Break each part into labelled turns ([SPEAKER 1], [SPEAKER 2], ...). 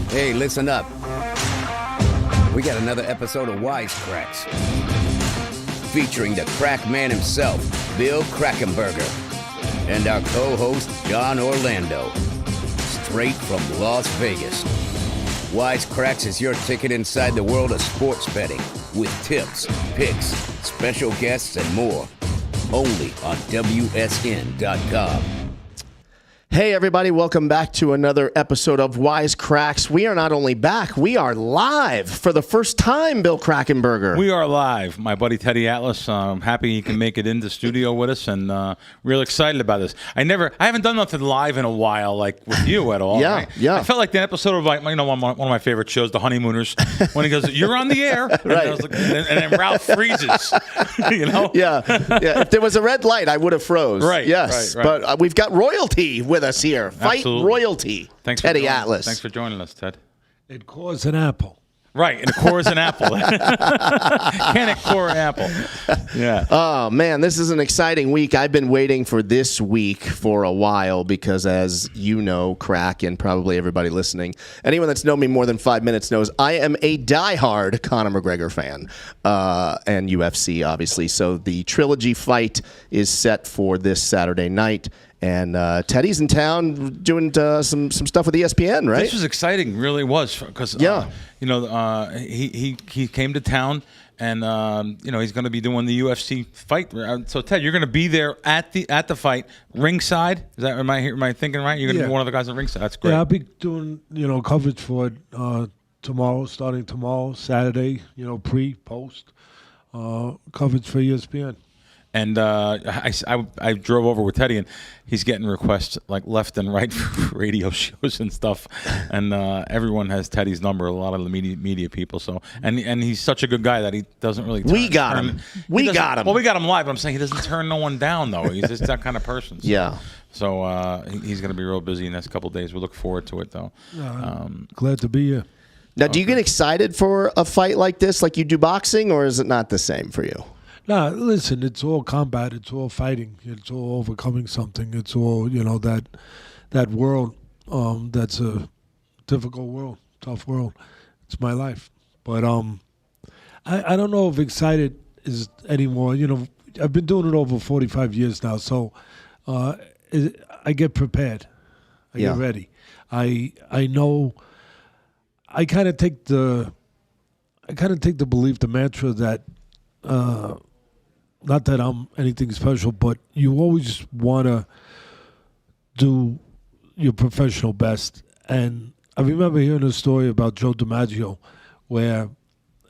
[SPEAKER 1] Hey, listen up. We got another episode of Wise Kracks, featuring the crack man himself, Bill Krackomberger, and our co-host, John Orlando, straight from Las Vegas. Wise Kracks is your ticket inside the world of sports betting, with tips, picks, special guests, and more. Only on WSN.com.
[SPEAKER 2] Hey everybody, welcome back to another episode of Wise Kracks. We are not only back, we are live for the first time, Bill Krackomberger.
[SPEAKER 3] We are live. My buddy Teddy Atlas, I'm happy he can make it into the studio with us, and real excited about this. I haven't done nothing live in a while, like with you at all.
[SPEAKER 2] Yeah.
[SPEAKER 3] I felt like the episip of like, one of my favorite shows, The Honeymooners, when he goes, "You're on the air," and,
[SPEAKER 2] right.
[SPEAKER 3] I was like, and then Ralph freezes.
[SPEAKER 2] Yeah. If there was a red light, I would have froze.
[SPEAKER 3] Right.
[SPEAKER 2] Yes.
[SPEAKER 3] Right.
[SPEAKER 2] But we've got royalty with us here. Fight
[SPEAKER 3] Absolutely.
[SPEAKER 2] Royalty.
[SPEAKER 3] Thanks
[SPEAKER 2] Teddy
[SPEAKER 3] for
[SPEAKER 2] Atlas.
[SPEAKER 3] Thanks for joining us, Ted.
[SPEAKER 4] It cores an apple.
[SPEAKER 3] Right, and it cores an apple. Can it core an apple? Yeah.
[SPEAKER 2] Oh, man, this is an exciting week. I've been waiting for this week for a while because, as you know, Krack, and probably everybody listening, anyone that's known me more than 5 minutes knows I am a diehard Conor McGregor fan, and UFC, obviously. So the trilogy fight is set for this Saturday night. And Teddy's in town doing some stuff with ESPN, right?
[SPEAKER 3] This was exciting, really was, because he came to town, and he's going to be doing the UFC fight. So Ted, you're going to be there at the fight, ringside. Is that am I thinking right? You're going to be one of the guys at ringside. That's great.
[SPEAKER 4] Yeah, I'll be doing coverage for it tomorrow, starting tomorrow, Saturday. Post coverage for ESPN.
[SPEAKER 3] And I drove over with Teddy, and he's getting requests like left and right for radio shows and stuff. And everyone has Teddy's number, a lot of the media people. So and he's such a good guy that he doesn't really turn.
[SPEAKER 2] We got him.
[SPEAKER 3] Well, we got him live, but I'm saying he doesn't turn no one down, though. He's just that kind of person. So,
[SPEAKER 2] yeah.
[SPEAKER 3] So he's going to be real busy in the next couple of days. We look forward to it, though.
[SPEAKER 4] Glad to be here.
[SPEAKER 2] Now, do you get excited for a fight like this, like you do boxing, or is it not the same for you?
[SPEAKER 4] No, listen, it's all combat. It's all fighting. It's all overcoming something. It's all, that world that's a difficult world, tough world. It's my life. But I don't know if excited is anymore. I've been doing it over 45 years now, so I get prepared. I get ready. I know. I kind of take the belief, the mantra that. Not that I'm anything special, but you always want to do your professional best. And I remember hearing a story about Joe DiMaggio where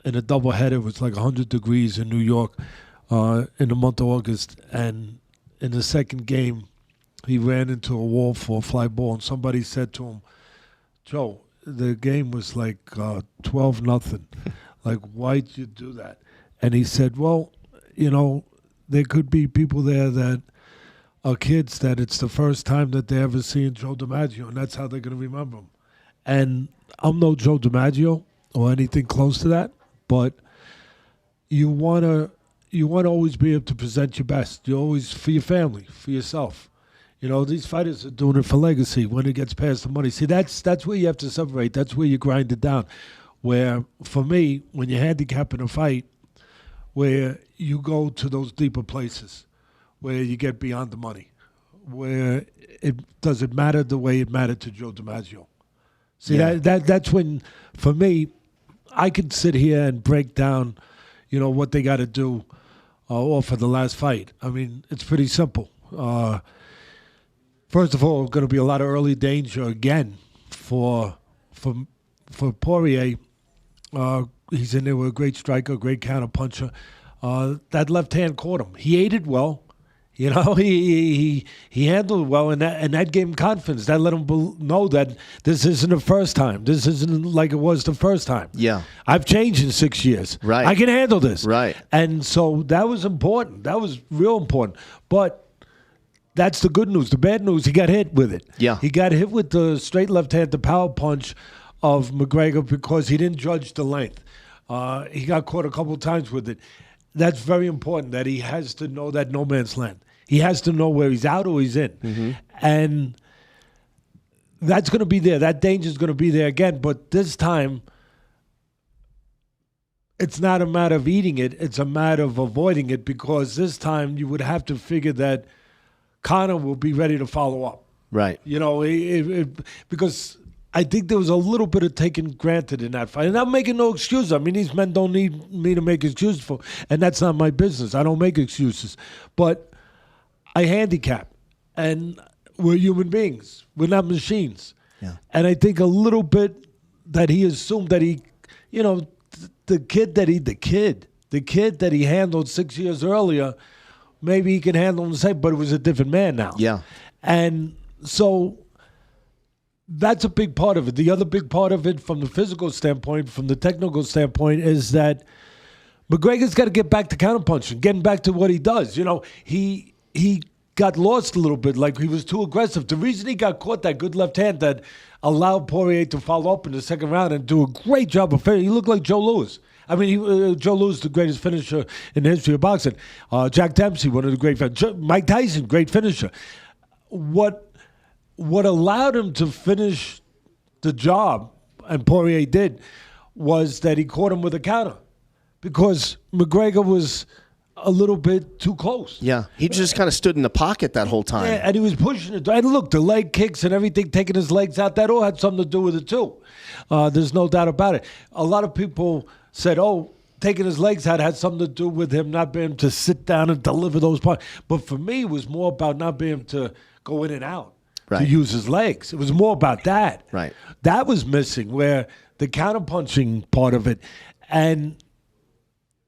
[SPEAKER 4] in a doubleheader it was like 100 degrees in New York in the month of August. And in the second game, he ran into a wall for a fly ball. And somebody said to him, "Joe, the game was like 12-0. Like, why'd you do that?" And he said, "Well, there could be people there that are kids that it's the first time that they ever seen Joe DiMaggio, and that's how they're going to remember him." And I'm no Joe DiMaggio or anything close to that, but you want to always be able to present your best. You always, for your family, for yourself. These fighters are doing it for legacy when it gets past the money. See, that's where you have to separate. That's where you grind it down. Where, for me, when you're handicapping a fight, where you go to those deeper places, where you get beyond the money, where it doesn't matter the way it mattered to Joe DiMaggio. See, that's when, for me, I could sit here and break down, what they got to do or for the last fight. I mean, it's pretty simple. First of all, going to be a lot of early danger again for Poirier. He's in there with a great striker, great counter puncher. That left hand caught him. He ate it well. He handled it well, and that gave him confidence. That let him know that this isn't the first time. This isn't like it was the first time.
[SPEAKER 2] Yeah.
[SPEAKER 4] I've changed in 6 years.
[SPEAKER 2] Right.
[SPEAKER 4] I can handle this.
[SPEAKER 2] Right.
[SPEAKER 4] And so that was important. That was real important. But that's the good news. The bad news, he got hit with it.
[SPEAKER 2] Yeah.
[SPEAKER 4] He got hit with the straight left hand, the power punch of McGregor because he didn't judge the length. He got caught a couple of times with it. That's very important that he has to know that no man's land. He has to know where he's out or he's in. Mm-hmm. And that's going to be there. That danger is going to be there again. But this time, it's not a matter of eating it. It's a matter of avoiding it, because this time you would have to figure that Conor will be ready to follow up.
[SPEAKER 2] Right.
[SPEAKER 4] You know, because I think there was a little bit of taken granted in that fight. And I'm making no excuses. I mean, these men don't need me to make excuses for, and that's not my business. I don't make excuses. But I handicap, and we're human beings. We're not machines.
[SPEAKER 2] Yeah.
[SPEAKER 4] And I think a little bit that he assumed that he, you know, the kid that he handled 6 years earlier, maybe he can handle him the same, but it was a different man now.
[SPEAKER 2] Yeah.
[SPEAKER 4] And so that's a big part of it. The other big part of it from the physical standpoint, from the technical standpoint, is that McGregor's got to get back to counterpunching, getting back to what he does. You know, he got lost a little bit, like he was too aggressive. The reason he got caught that good left hand that allowed Poirier to follow up in the second round and do a great job of finishing. He looked like Joe Louis. I mean, Joe Louis, the greatest finisher in the history of boxing. Jack Dempsey, one of the great finishers. Mike Tyson, great finisher. What allowed him to finish the job, and Poirier did, was that he caught him with a counter, because McGregor was a little bit too close.
[SPEAKER 2] Yeah, he just kind of stood in the pocket that whole time.
[SPEAKER 4] Yeah, and he was pushing it. And look, the leg kicks and everything, taking his legs out, that all had something to do with it too. There's no doubt about it. A lot of people said, oh, taking his legs out had something to do with him not being able to sit down and deliver those punches. But for me, it was more about not being able to go in and out, to use his legs. It was more about that.
[SPEAKER 2] Right.
[SPEAKER 4] That was missing, where the counterpunching part of it. And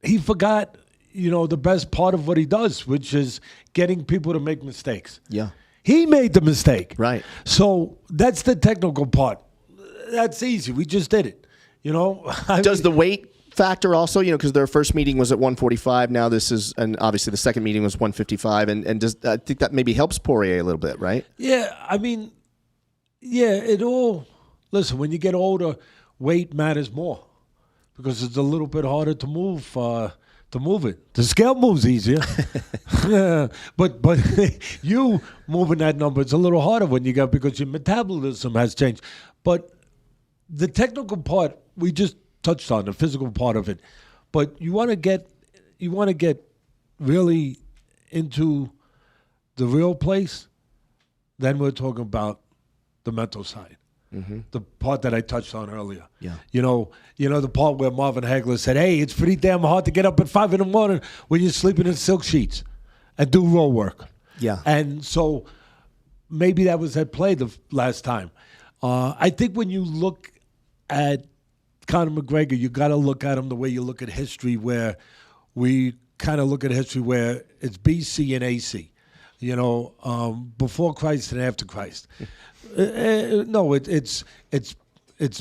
[SPEAKER 4] he forgot, you know, the best part of what he does, which is getting people to make mistakes.
[SPEAKER 2] Yeah.
[SPEAKER 4] He made the mistake.
[SPEAKER 2] Right.
[SPEAKER 4] So that's the technical part. That's easy. We just did it. You know?
[SPEAKER 2] Does the weight factor also, you know, because their first meeting was at 145. Now this is, and obviously the second meeting was 155. And does, I think that maybe helps Poirier a little bit, right?
[SPEAKER 4] Yeah. I mean, yeah, it all, listen, when you get older, weight matters more, because it's a little bit harder to move it. The scale moves easier. but you moving that number, it's a little harder when you got, because your metabolism has changed. But the technical part, we just touched on the physical part of it. But you want to get really into the real place, then we're talking about the mental side. Mm-hmm. The part that I touched on earlier.
[SPEAKER 2] Yeah.
[SPEAKER 4] You know the part where Marvin Hagler said, hey, it's pretty damn hard to get up at 5 a.m. when you're sleeping in silk sheets and do roll work.
[SPEAKER 2] Yeah.
[SPEAKER 4] And so maybe that was at play the last time. I think when you look at Conor McGregor, you got to look at him the way you look at history, where we kind of look at history where it's BC and AC. You know, before Christ and after Christ. No, it's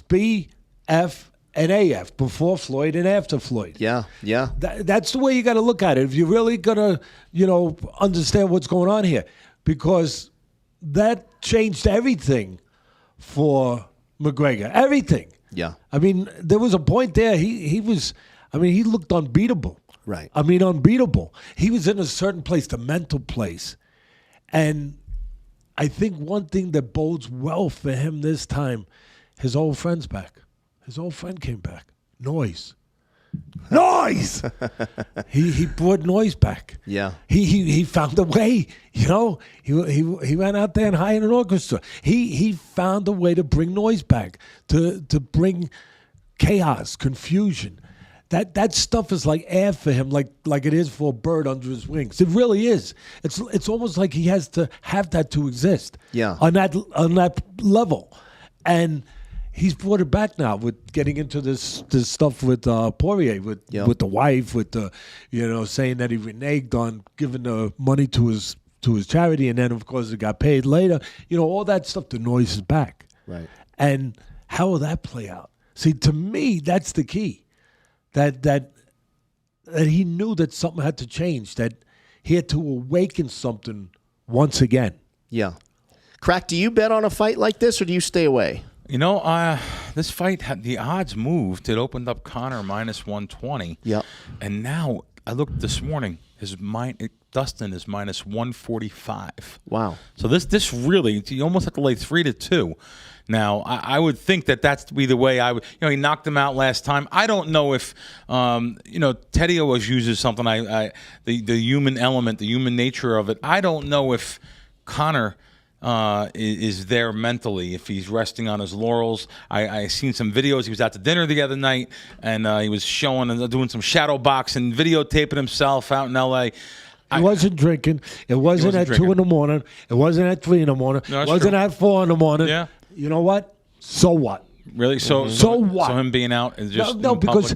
[SPEAKER 4] B, F, and AF, before Floyd and after Floyd.
[SPEAKER 2] Yeah, yeah.
[SPEAKER 4] That's the way you got to look at it if you're really gonna, understand what's going on here, because that changed everything for McGregor. Everything.
[SPEAKER 2] Yeah.
[SPEAKER 4] I mean, there was a point there. He looked unbeatable.
[SPEAKER 2] Right.
[SPEAKER 4] I mean, unbeatable. He was in a certain place, the mental place. And I think one thing that bodes well for him this time, his old friend's back. His old friend came back. Noise. Noise! He brought Noise back.
[SPEAKER 2] Yeah.
[SPEAKER 4] He found a way, He ran out there and hired an orchestra. He found a way to bring Noise back, to bring chaos, confusion. That stuff is like air for him, like it is for a bird under his wings. It really is. It's almost like he has to have that to exist.
[SPEAKER 2] Yeah.
[SPEAKER 4] On that level, and he's brought it back now with getting into this stuff with Poirier, with the wife, with the saying that he reneged on giving the money to his charity, and then of course it got paid later. All that stuff. The Noise is back.
[SPEAKER 2] Right.
[SPEAKER 4] And how will that play out? See, to me, that's the key. That he knew that something had to change, that he had to awaken something once again.
[SPEAKER 2] Yeah. Krack, do you bet on a fight like this, or do you stay away?
[SPEAKER 3] This fight had the odds moved. It opened up Conor minus 120.
[SPEAKER 2] Yeah.
[SPEAKER 3] And now I looked this morning. Dustin is minus 145.
[SPEAKER 2] Wow.
[SPEAKER 3] So this really, you almost have to lay 3-2. Now, I would think that's to be the way I would. He knocked him out last time. I don't know if, Teddy always uses something. The human element, the human nature of it. I don't know if Conor is there mentally, if he's resting on his laurels. I seen some videos. He was out to dinner the other night, and he was showing and doing some shadow boxing, videotaping himself out in L.A.
[SPEAKER 4] He wasn't drinking. It wasn't at 2 in the morning. It wasn't at 3 in the morning.
[SPEAKER 3] No,
[SPEAKER 4] it wasn't at 4 in the morning.
[SPEAKER 3] Yeah.
[SPEAKER 4] You know what? So what?
[SPEAKER 3] Really? So
[SPEAKER 4] what?
[SPEAKER 3] So him being out is just
[SPEAKER 4] no, because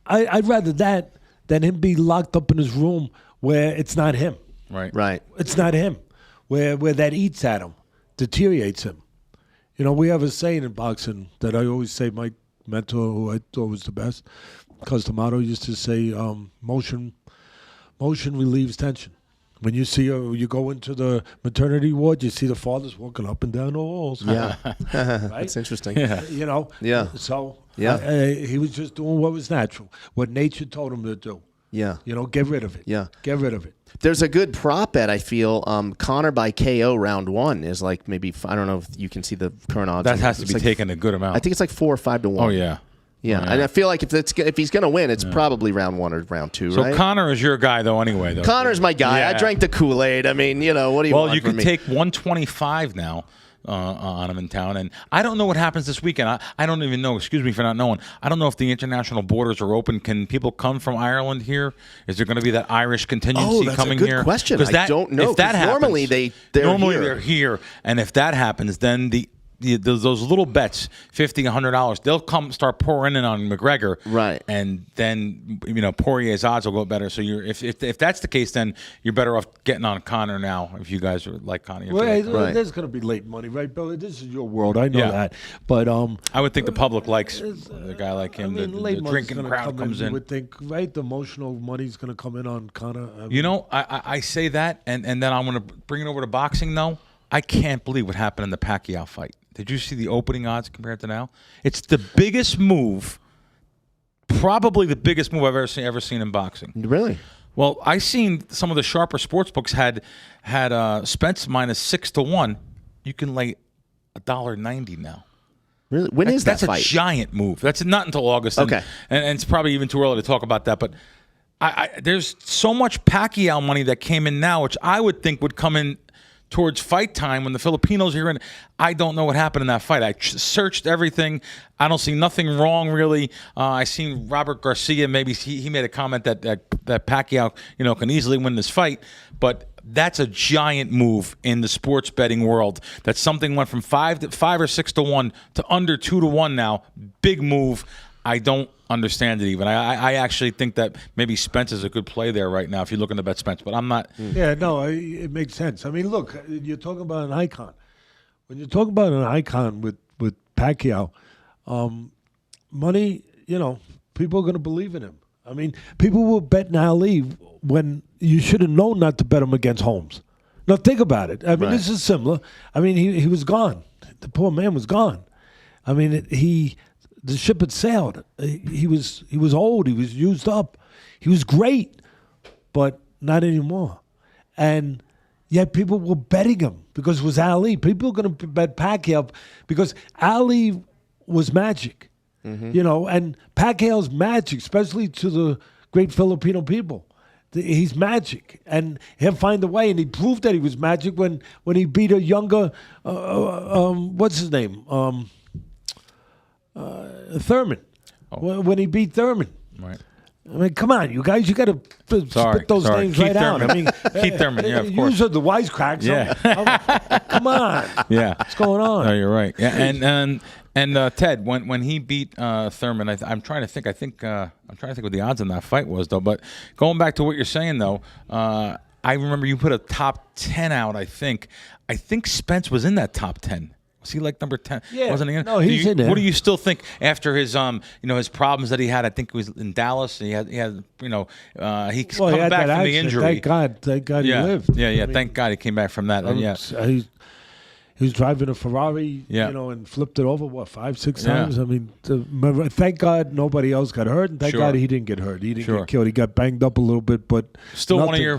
[SPEAKER 4] I'd rather that than him be locked up in his room where it's not him.
[SPEAKER 2] Right.
[SPEAKER 4] It's not him. Where that eats at him, deteriorates him. We have a saying in boxing that I always say. My mentor, who I thought was the best, Costamato, used to say, "Motion relieves tension." When you see you go into the maternity ward, you see the fathers walking up and down the halls.
[SPEAKER 2] Yeah,
[SPEAKER 4] right?
[SPEAKER 2] That's interesting.
[SPEAKER 3] Yeah.
[SPEAKER 2] Yeah.
[SPEAKER 4] So
[SPEAKER 2] Yeah.
[SPEAKER 4] he was just doing what was natural, what nature told him to do.
[SPEAKER 2] Yeah.
[SPEAKER 4] Get rid of it.
[SPEAKER 2] Yeah.
[SPEAKER 4] Get rid of it.
[SPEAKER 2] There's a good prop bet, I feel. Conor by KO round 1 is like maybe, I don't know if you can see the current odds.
[SPEAKER 3] That has to
[SPEAKER 2] It's
[SPEAKER 3] be
[SPEAKER 2] like,
[SPEAKER 3] taking a good amount.
[SPEAKER 2] I think it's like 4 or 5 to 1.
[SPEAKER 3] Oh, yeah.
[SPEAKER 2] Yeah, and I feel like if he's going to win, it's probably round 1 or round 2,
[SPEAKER 3] So
[SPEAKER 2] right?
[SPEAKER 3] Conor is your guy, though, anyway, though.
[SPEAKER 2] Conor's my guy.
[SPEAKER 3] Yeah.
[SPEAKER 2] I drank the Kool-Aid. I mean, what do you want
[SPEAKER 3] Well, you
[SPEAKER 2] from
[SPEAKER 3] can
[SPEAKER 2] me?
[SPEAKER 3] take 125 now on him in town. And I don't know what happens this weekend. I don't even know. Excuse me for not knowing. I don't know if the international borders are open. Can people come from Ireland here? Is there going to be that Irish contingency
[SPEAKER 2] that's
[SPEAKER 3] coming
[SPEAKER 2] a good
[SPEAKER 3] here?
[SPEAKER 2] question. I don't know,
[SPEAKER 3] If that
[SPEAKER 2] 'cause
[SPEAKER 3] happens,
[SPEAKER 2] normally they're
[SPEAKER 3] here. And if that happens, then those little bets, $50, $100, they'll start pouring in on McGregor,
[SPEAKER 2] right?
[SPEAKER 3] And then Poirier's odds will go better. So if that's the case, then you're better off getting on Conor now. If you guys are like Conor,
[SPEAKER 4] Well, there's going to be late money, right, Billy? This is your world. I know that, but
[SPEAKER 3] I would think the public likes a guy like him.
[SPEAKER 4] I mean,
[SPEAKER 3] the drinking crowd comes in.
[SPEAKER 4] You would think, right? The emotional money's going to come in on Conor.
[SPEAKER 3] I say that, and then I'm going to bring it over to boxing. Though I can't believe what happened in the Pacquiao fight. Did you see the opening odds compared to now? It's the biggest move, probably the biggest move I've ever seen in boxing.
[SPEAKER 2] Really?
[SPEAKER 3] Well, I seen some of the sharper sports books had Spence minus 6 to 1. You can lay $1.90 now.
[SPEAKER 2] Really? When is that
[SPEAKER 3] fight?
[SPEAKER 2] fight?
[SPEAKER 3] That's a giant move. That's not until August.
[SPEAKER 2] Okay.
[SPEAKER 3] And it's probably even too early to talk about that. But there's so much Pacquiao money that came in now, which I would think would come in towards fight time when the Filipinos are in. I don't know what happened in that fight. I searched everything. I don't see nothing wrong, really. I seen Robert Garcia. Maybe he made a comment that Pacquiao, can easily win this fight. But that's a giant move in the sports betting world. That something went from 5 or 6 to 1 to under 2 to 1 now. Big move. I don't understand it even. I actually think that maybe Spence is a good play there right now if you're looking to bet Spence, but I'm not.
[SPEAKER 4] Yeah, no, it makes sense. I mean, look, you're talking about an icon. When you're talking about an icon with Pacquiao, money, people are going to believe in him. I mean, people will bet Ali when you should have known not to bet him against Holmes. Now, think about it. I mean, This is similar. I mean, he was gone. The poor man was gone. I mean, the ship had sailed. He was old. He was used up. He was great, but not anymore. And yet people were betting him because it was Ali. People were going to bet Pacquiao because Ali was magic, and Pacquiao's magic, especially to the great Filipino people. He's magic, and he'll find a way. And he proved that he was magic when he beat a younger, what's his name? Thurman. When he beat Thurman.
[SPEAKER 3] Right.
[SPEAKER 4] I mean, come on, you guys, you got to spit those names
[SPEAKER 3] Keith
[SPEAKER 4] right
[SPEAKER 3] Thurman.
[SPEAKER 4] out. I mean,
[SPEAKER 3] Keith Thurman, yeah, of course.
[SPEAKER 4] Use the Wise Kracks.
[SPEAKER 3] Yeah.
[SPEAKER 4] Come on.
[SPEAKER 3] Yeah.
[SPEAKER 4] What's going on?
[SPEAKER 3] No, you're right. Yeah, and Ted, when he beat Thurman, I'm trying to think. I'm trying to think what the odds on that fight was, though. But going back to what you're saying, though, I remember you put a top 10 out. I think Spence was in that top 10. Was he like number 10?
[SPEAKER 4] Yeah.
[SPEAKER 3] Wasn't he?
[SPEAKER 4] No, he's in there.
[SPEAKER 3] What do you still think after his his problems that he had? I think it was in Dallas. He had he's coming back from the injury.
[SPEAKER 4] Thank God he lived.
[SPEAKER 3] Yeah. Thank God he came back from that.
[SPEAKER 4] He was driving a Ferrari, and flipped it over, 5-6 times? I mean, thank God nobody else got hurt, and thank God he didn't get hurt. He didn't get killed. He got banged up a little bit, but
[SPEAKER 3] still one of your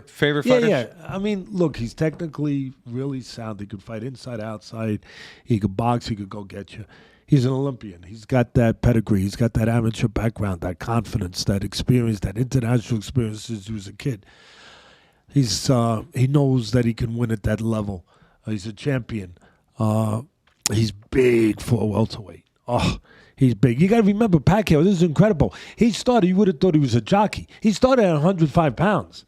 [SPEAKER 3] favorite fighters?
[SPEAKER 4] Yeah. I mean, look, he's technically really sound. He could fight inside, outside. He could box. He could go get you. He's an Olympian. He's got that pedigree. He's got that amateur background, that confidence, that experience, that international experience since he was a kid. He knows that he can win at that level. He's a champion. He's big for a welterweight. Oh, he's big. You got to remember Pacquiao. This is incredible. He started, you would have thought he was a jockey. He started at 105 pounds.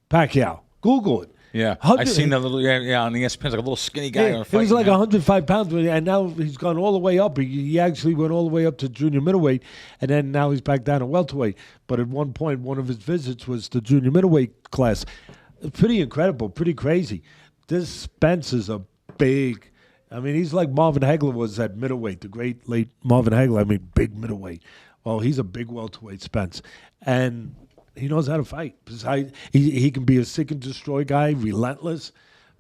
[SPEAKER 4] Pacquiao. Google it.
[SPEAKER 3] Yeah, I seen that little on ESPN, like a little skinny guy.
[SPEAKER 4] He was like 105 pounds, and now he's gone all the way up. He actually went all the way up to junior middleweight, and then now he's back down to welterweight. But at one point, one of his visits was the junior middleweight class. Pretty incredible, pretty crazy. This Spence is a big. I mean, he's like Marvin Hagler was at middleweight, the great late Marvin Hagler. I mean, big middleweight. Well, he's a big welterweight, Spence, and he knows how to fight. He can be a sick and destroy guy, relentless,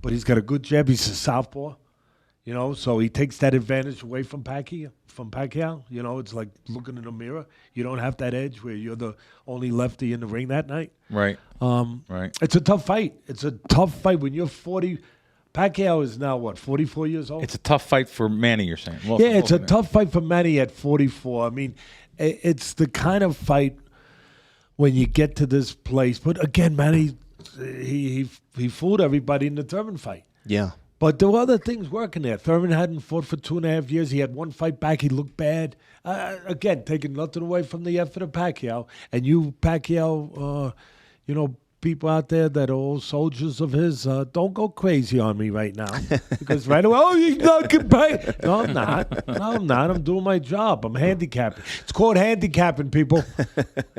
[SPEAKER 4] but he's got a good jab. He's a southpaw, so he takes that advantage away from Pacquiao. It's like looking in a mirror. You don't have that edge where you're the only lefty in the ring that night.
[SPEAKER 3] Right.
[SPEAKER 4] Right. It's a tough fight. It's a tough fight when you're 40. Pacquiao is now, 44 years old?
[SPEAKER 3] It's a tough fight for Manny, you're saying.
[SPEAKER 4] Well, yeah, it's a tough fight for Manny at 44. I mean, it's the kind of fight when you get to this place. But again, Manny, he fooled everybody in the Thurman fight.
[SPEAKER 2] Yeah.
[SPEAKER 4] But there were other things working there. Thurman hadn't fought for 2.5 years. He had one fight back. He looked bad. Again, taking nothing away from the effort of Pacquiao. And you, Pacquiao, people out there that are old soldiers of his, don't go crazy on me right now. Because right away, he's not getting paid. No, I'm not. I'm doing my job. I'm handicapping. It's called handicapping, people.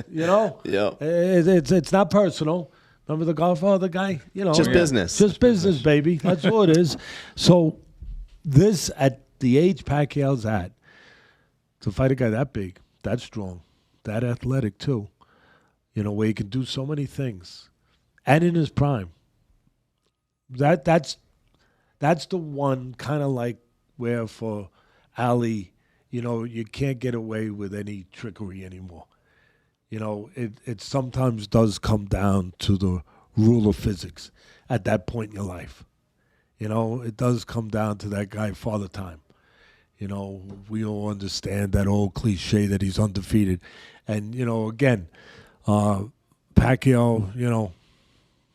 [SPEAKER 2] Yeah.
[SPEAKER 4] It's not personal. Remember the Godfather guy?
[SPEAKER 2] Just business.
[SPEAKER 4] Just business, baby. That's all it is. So this, at the age Pacquiao's at, to fight a guy that big, that strong, that athletic too, where he can do so many things, and in his prime, that's the one kind of like where for Ali, you can't get away with any trickery anymore. It sometimes does come down to the rule of physics at that point in your life. It does come down to that guy, Father Time. We all understand that old cliche that he's undefeated. And, again, Pacquiao,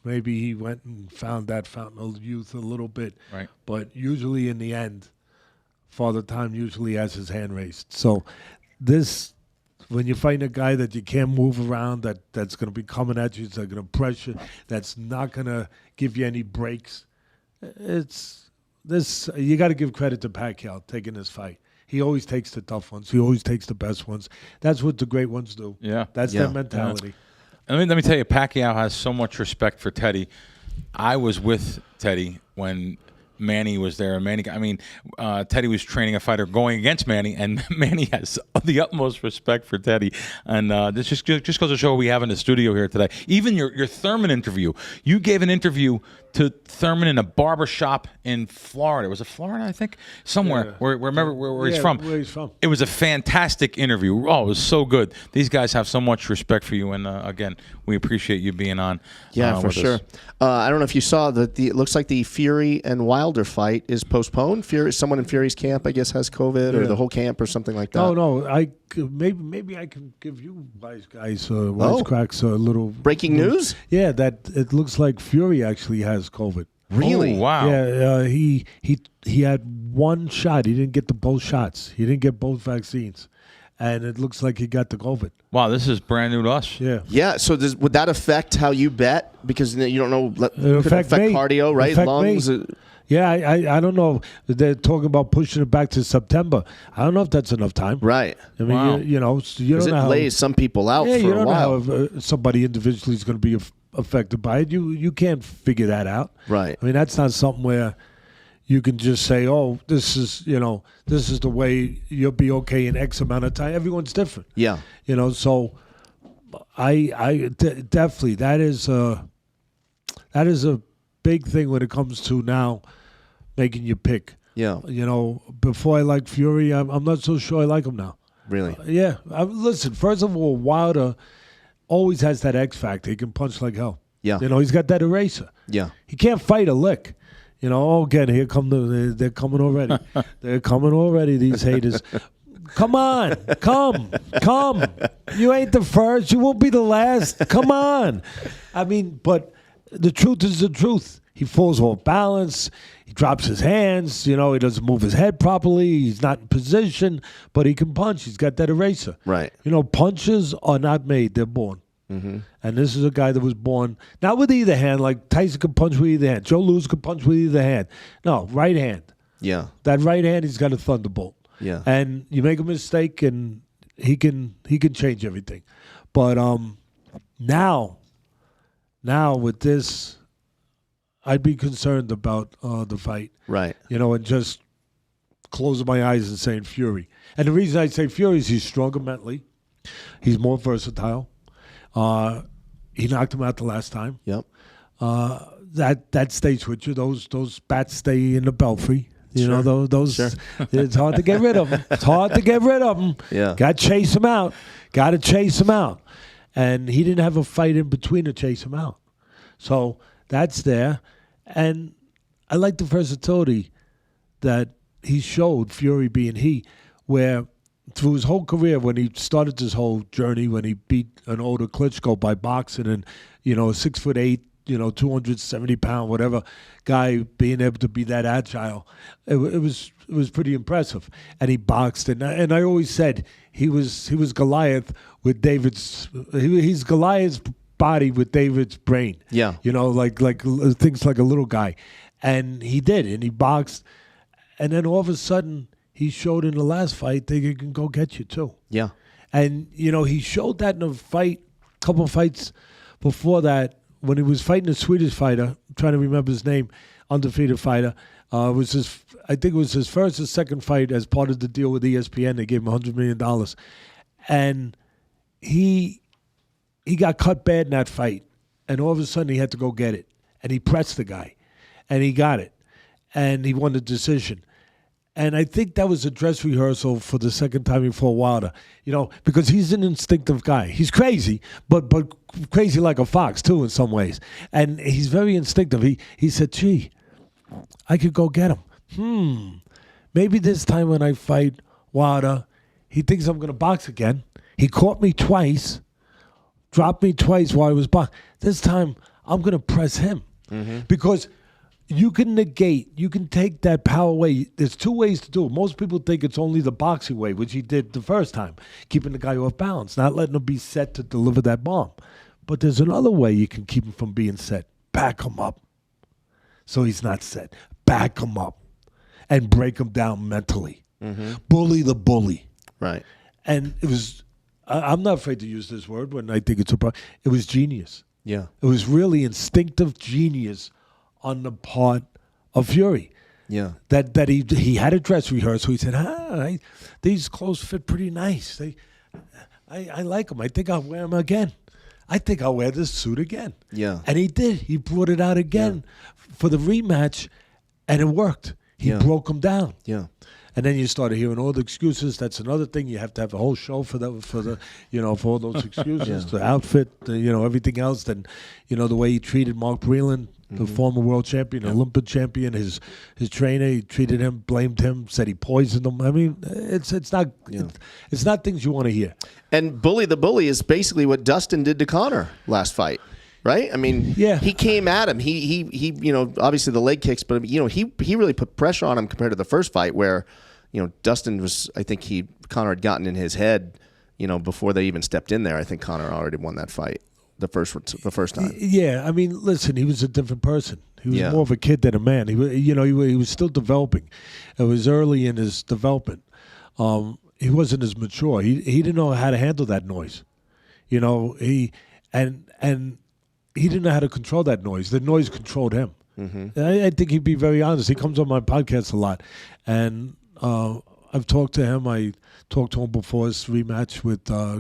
[SPEAKER 4] maybe he went and found that fountain of youth a little bit.
[SPEAKER 3] Right.
[SPEAKER 4] But usually in the end, Father Time usually has his hand raised. So this, when you're fighting a guy that you can't move around, that's going to be coming at you, that's going to pressure, that's not going to give you any breaks, you got to give credit to Pacquiao taking this fight. He always takes the tough ones. He always takes the best ones. That's what the great ones do.
[SPEAKER 3] Yeah.
[SPEAKER 4] That's their mentality.
[SPEAKER 3] Yeah. Let me tell you, Pacquiao has so much respect for Teddy. I was with Teddy when Manny was there. Teddy was training a fighter going against Manny, and Manny has the utmost respect for Teddy. And this just goes to show what we have in the studio here today. Even your Thurman interview, you gave an interview to Thurman in a barber shop in Florida. Was it Florida, I think? Somewhere. Where he's from.
[SPEAKER 4] Where he's from.
[SPEAKER 3] It was a fantastic interview. Oh, it was so good. These guys have so much respect for you, and again, we appreciate you being on.
[SPEAKER 2] Yeah, for sure. I don't know if you saw that. It looks like the Fury and Wilder fight is postponed. Someone in Fury's camp, I guess, has COVID, or the whole camp, or something like that.
[SPEAKER 4] No. Maybe I can give you Wise Kracks a little
[SPEAKER 2] breaking news.
[SPEAKER 4] Yeah, that it looks like Fury actually has COVID.
[SPEAKER 2] Really?
[SPEAKER 3] Oh, wow.
[SPEAKER 4] Yeah, he had one shot. He didn't get both shots. He didn't get both vaccines, and it looks like he got the COVID.
[SPEAKER 3] Wow, this is brand new to us.
[SPEAKER 4] Yeah.
[SPEAKER 2] Yeah. So would that affect how you bet? Because you don't know. It
[SPEAKER 4] could affect
[SPEAKER 2] cardio, right? Lungs.
[SPEAKER 4] Yeah, I don't know. They're talking about pushing it back to September. I don't know if that's enough time.
[SPEAKER 2] Right.
[SPEAKER 4] I mean,
[SPEAKER 3] wow.
[SPEAKER 4] you don't know how,
[SPEAKER 2] lays some people out for a while.
[SPEAKER 4] You don't know how somebody individually is going to be affected by it. You can't figure that out.
[SPEAKER 2] Right.
[SPEAKER 4] I mean, that's not something where you can just say, oh, this is the way you'll be okay in X amount of time. Everyone's different.
[SPEAKER 2] Yeah.
[SPEAKER 4] So I definitely, that is a big thing when it comes to now making your pick.
[SPEAKER 2] Yeah.
[SPEAKER 4] Before I liked Fury, I'm not so sure I like him now.
[SPEAKER 2] Really?
[SPEAKER 4] Yeah. Listen, first of all, Wilder always has that X factor. He can punch like hell.
[SPEAKER 2] Yeah.
[SPEAKER 4] He's got that eraser.
[SPEAKER 2] Yeah.
[SPEAKER 4] He can't fight a lick. Again, here come they're coming already. They're coming already, these haters. Come on. Come. You ain't the first. You won't be the last. Come on. I mean, but the truth is the truth. He falls off balance. He drops his hands. He doesn't move his head properly. He's not in position, but he can punch. He's got that eraser.
[SPEAKER 2] Right.
[SPEAKER 4] Punches are not made. They're born. Mm-hmm. And this is a guy that was born not with either hand, like Tyson could punch with either hand. Joe Louis could punch with either hand. No, right hand.
[SPEAKER 2] Yeah.
[SPEAKER 4] That right hand, he's got a thunderbolt.
[SPEAKER 2] Yeah.
[SPEAKER 4] And you make a mistake, and he can change everything. But now with this, I'd be concerned about the fight.
[SPEAKER 2] Right.
[SPEAKER 4] And just closing my eyes and saying Fury. And the reason I say Fury is he's stronger mentally. He's more versatile. He knocked him out the last time.
[SPEAKER 2] Yep.
[SPEAKER 4] That stays with you. Those bats stay in the belfry.
[SPEAKER 2] Sure.
[SPEAKER 4] Those.
[SPEAKER 2] Sure.
[SPEAKER 4] It's hard to get rid of them.
[SPEAKER 2] Yeah.
[SPEAKER 4] Got to chase him out. And he didn't have a fight in between to chase him out. So that's there. And I like the versatility that he showed, Fury being where through his whole career, when he started this whole journey, when he beat an older Klitschko by boxing and, a 6'8", 270-pound, whatever guy being able to be that agile, it was pretty impressive. And he boxed, and I always said he was Goliath with David's. He's Goliath's body with David's brain.
[SPEAKER 2] Yeah.
[SPEAKER 4] Like things like a little guy, and he did, and he boxed, and then all of a sudden he showed in the last fight that he can go get you too.
[SPEAKER 2] Yeah.
[SPEAKER 4] And he showed that in a couple fights before that. When he was fighting a Swedish fighter, I'm trying to remember his name, undefeated fighter, I think it was his first or second fight as part of the deal with ESPN. They gave him $100 million. And he got cut bad in that fight. And all of a sudden he had to go get it. And he pressed the guy. And he got it. And he won the decision. And I think that was a dress rehearsal for the second time he fought Wilder, because he's an instinctive guy. He's crazy, but crazy like a fox, too, in some ways. And he's very instinctive. He said, gee, I could go get him. Maybe this time when I fight Wilder, he thinks I'm going to box again. He caught me twice, dropped me twice while I was boxing. This time, I'm going to press him. Mm-hmm. Because you can take that power away. There's two ways to do it. Most people think it's only the boxing way, which he did the first time, keeping the guy off balance, not letting him be set to deliver that bomb. But there's another way you can keep him from being set. Back him up so he's not set. Back him up and break him down mentally. Mm-hmm. Bully the bully.
[SPEAKER 2] Right.
[SPEAKER 4] And it was, I'm not afraid to use this word when I think it's a problem. It was genius.
[SPEAKER 2] Yeah.
[SPEAKER 4] It was really instinctive genius on the part of Fury.
[SPEAKER 2] Yeah.
[SPEAKER 4] That he had a dress rehearsal. He said, these clothes fit pretty nice. I like them. I think I'll wear them again. I think I'll wear this suit again.
[SPEAKER 2] Yeah.
[SPEAKER 4] And he did. He brought it out again for the rematch, and it worked. He broke him down. Yeah. And then you started hearing all the excuses. That's another thing. You have to have a whole show for all those excuses, the outfit, everything else. Then, the way he treated Mark Breland, the former world champion, Olympic champion, his trainer, he treated him, blamed him, said he poisoned him. I mean, it's not things you want to hear.
[SPEAKER 2] And bully the bully is basically what Dustin did to Conor last fight. Right? I mean, he came at him. He obviously the leg kicks, but he really put pressure on him compared to the first fight where, Dustin was, I think Conor had gotten in his head, before they even stepped in there. I think Conor already won that fight the first time. Yeah,
[SPEAKER 4] I mean, listen, he was a different person. He was more of a kid than a man. He was still developing. It was early in his development. He wasn't as mature. He didn't know how to handle that noise. He didn't know how to control that noise. The noise controlled him. Mm-hmm. I think he'd be very honest. He comes on my podcast a lot, and I've talked to him. I talked to him before his rematch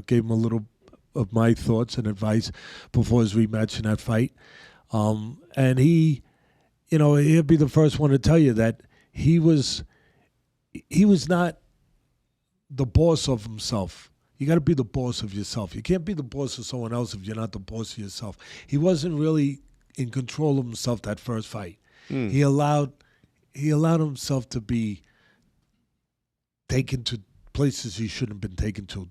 [SPEAKER 4] gave him a little of my thoughts and advice before his rematch in that fight. And he he'll be the first one to tell you that he was not the boss of himself. You got to be the boss of yourself. You can't be the boss of someone else if you're not the boss of yourself. He wasn't really in control of himself that first fight. He allowed himself to be taken to places he shouldn't have been taken to.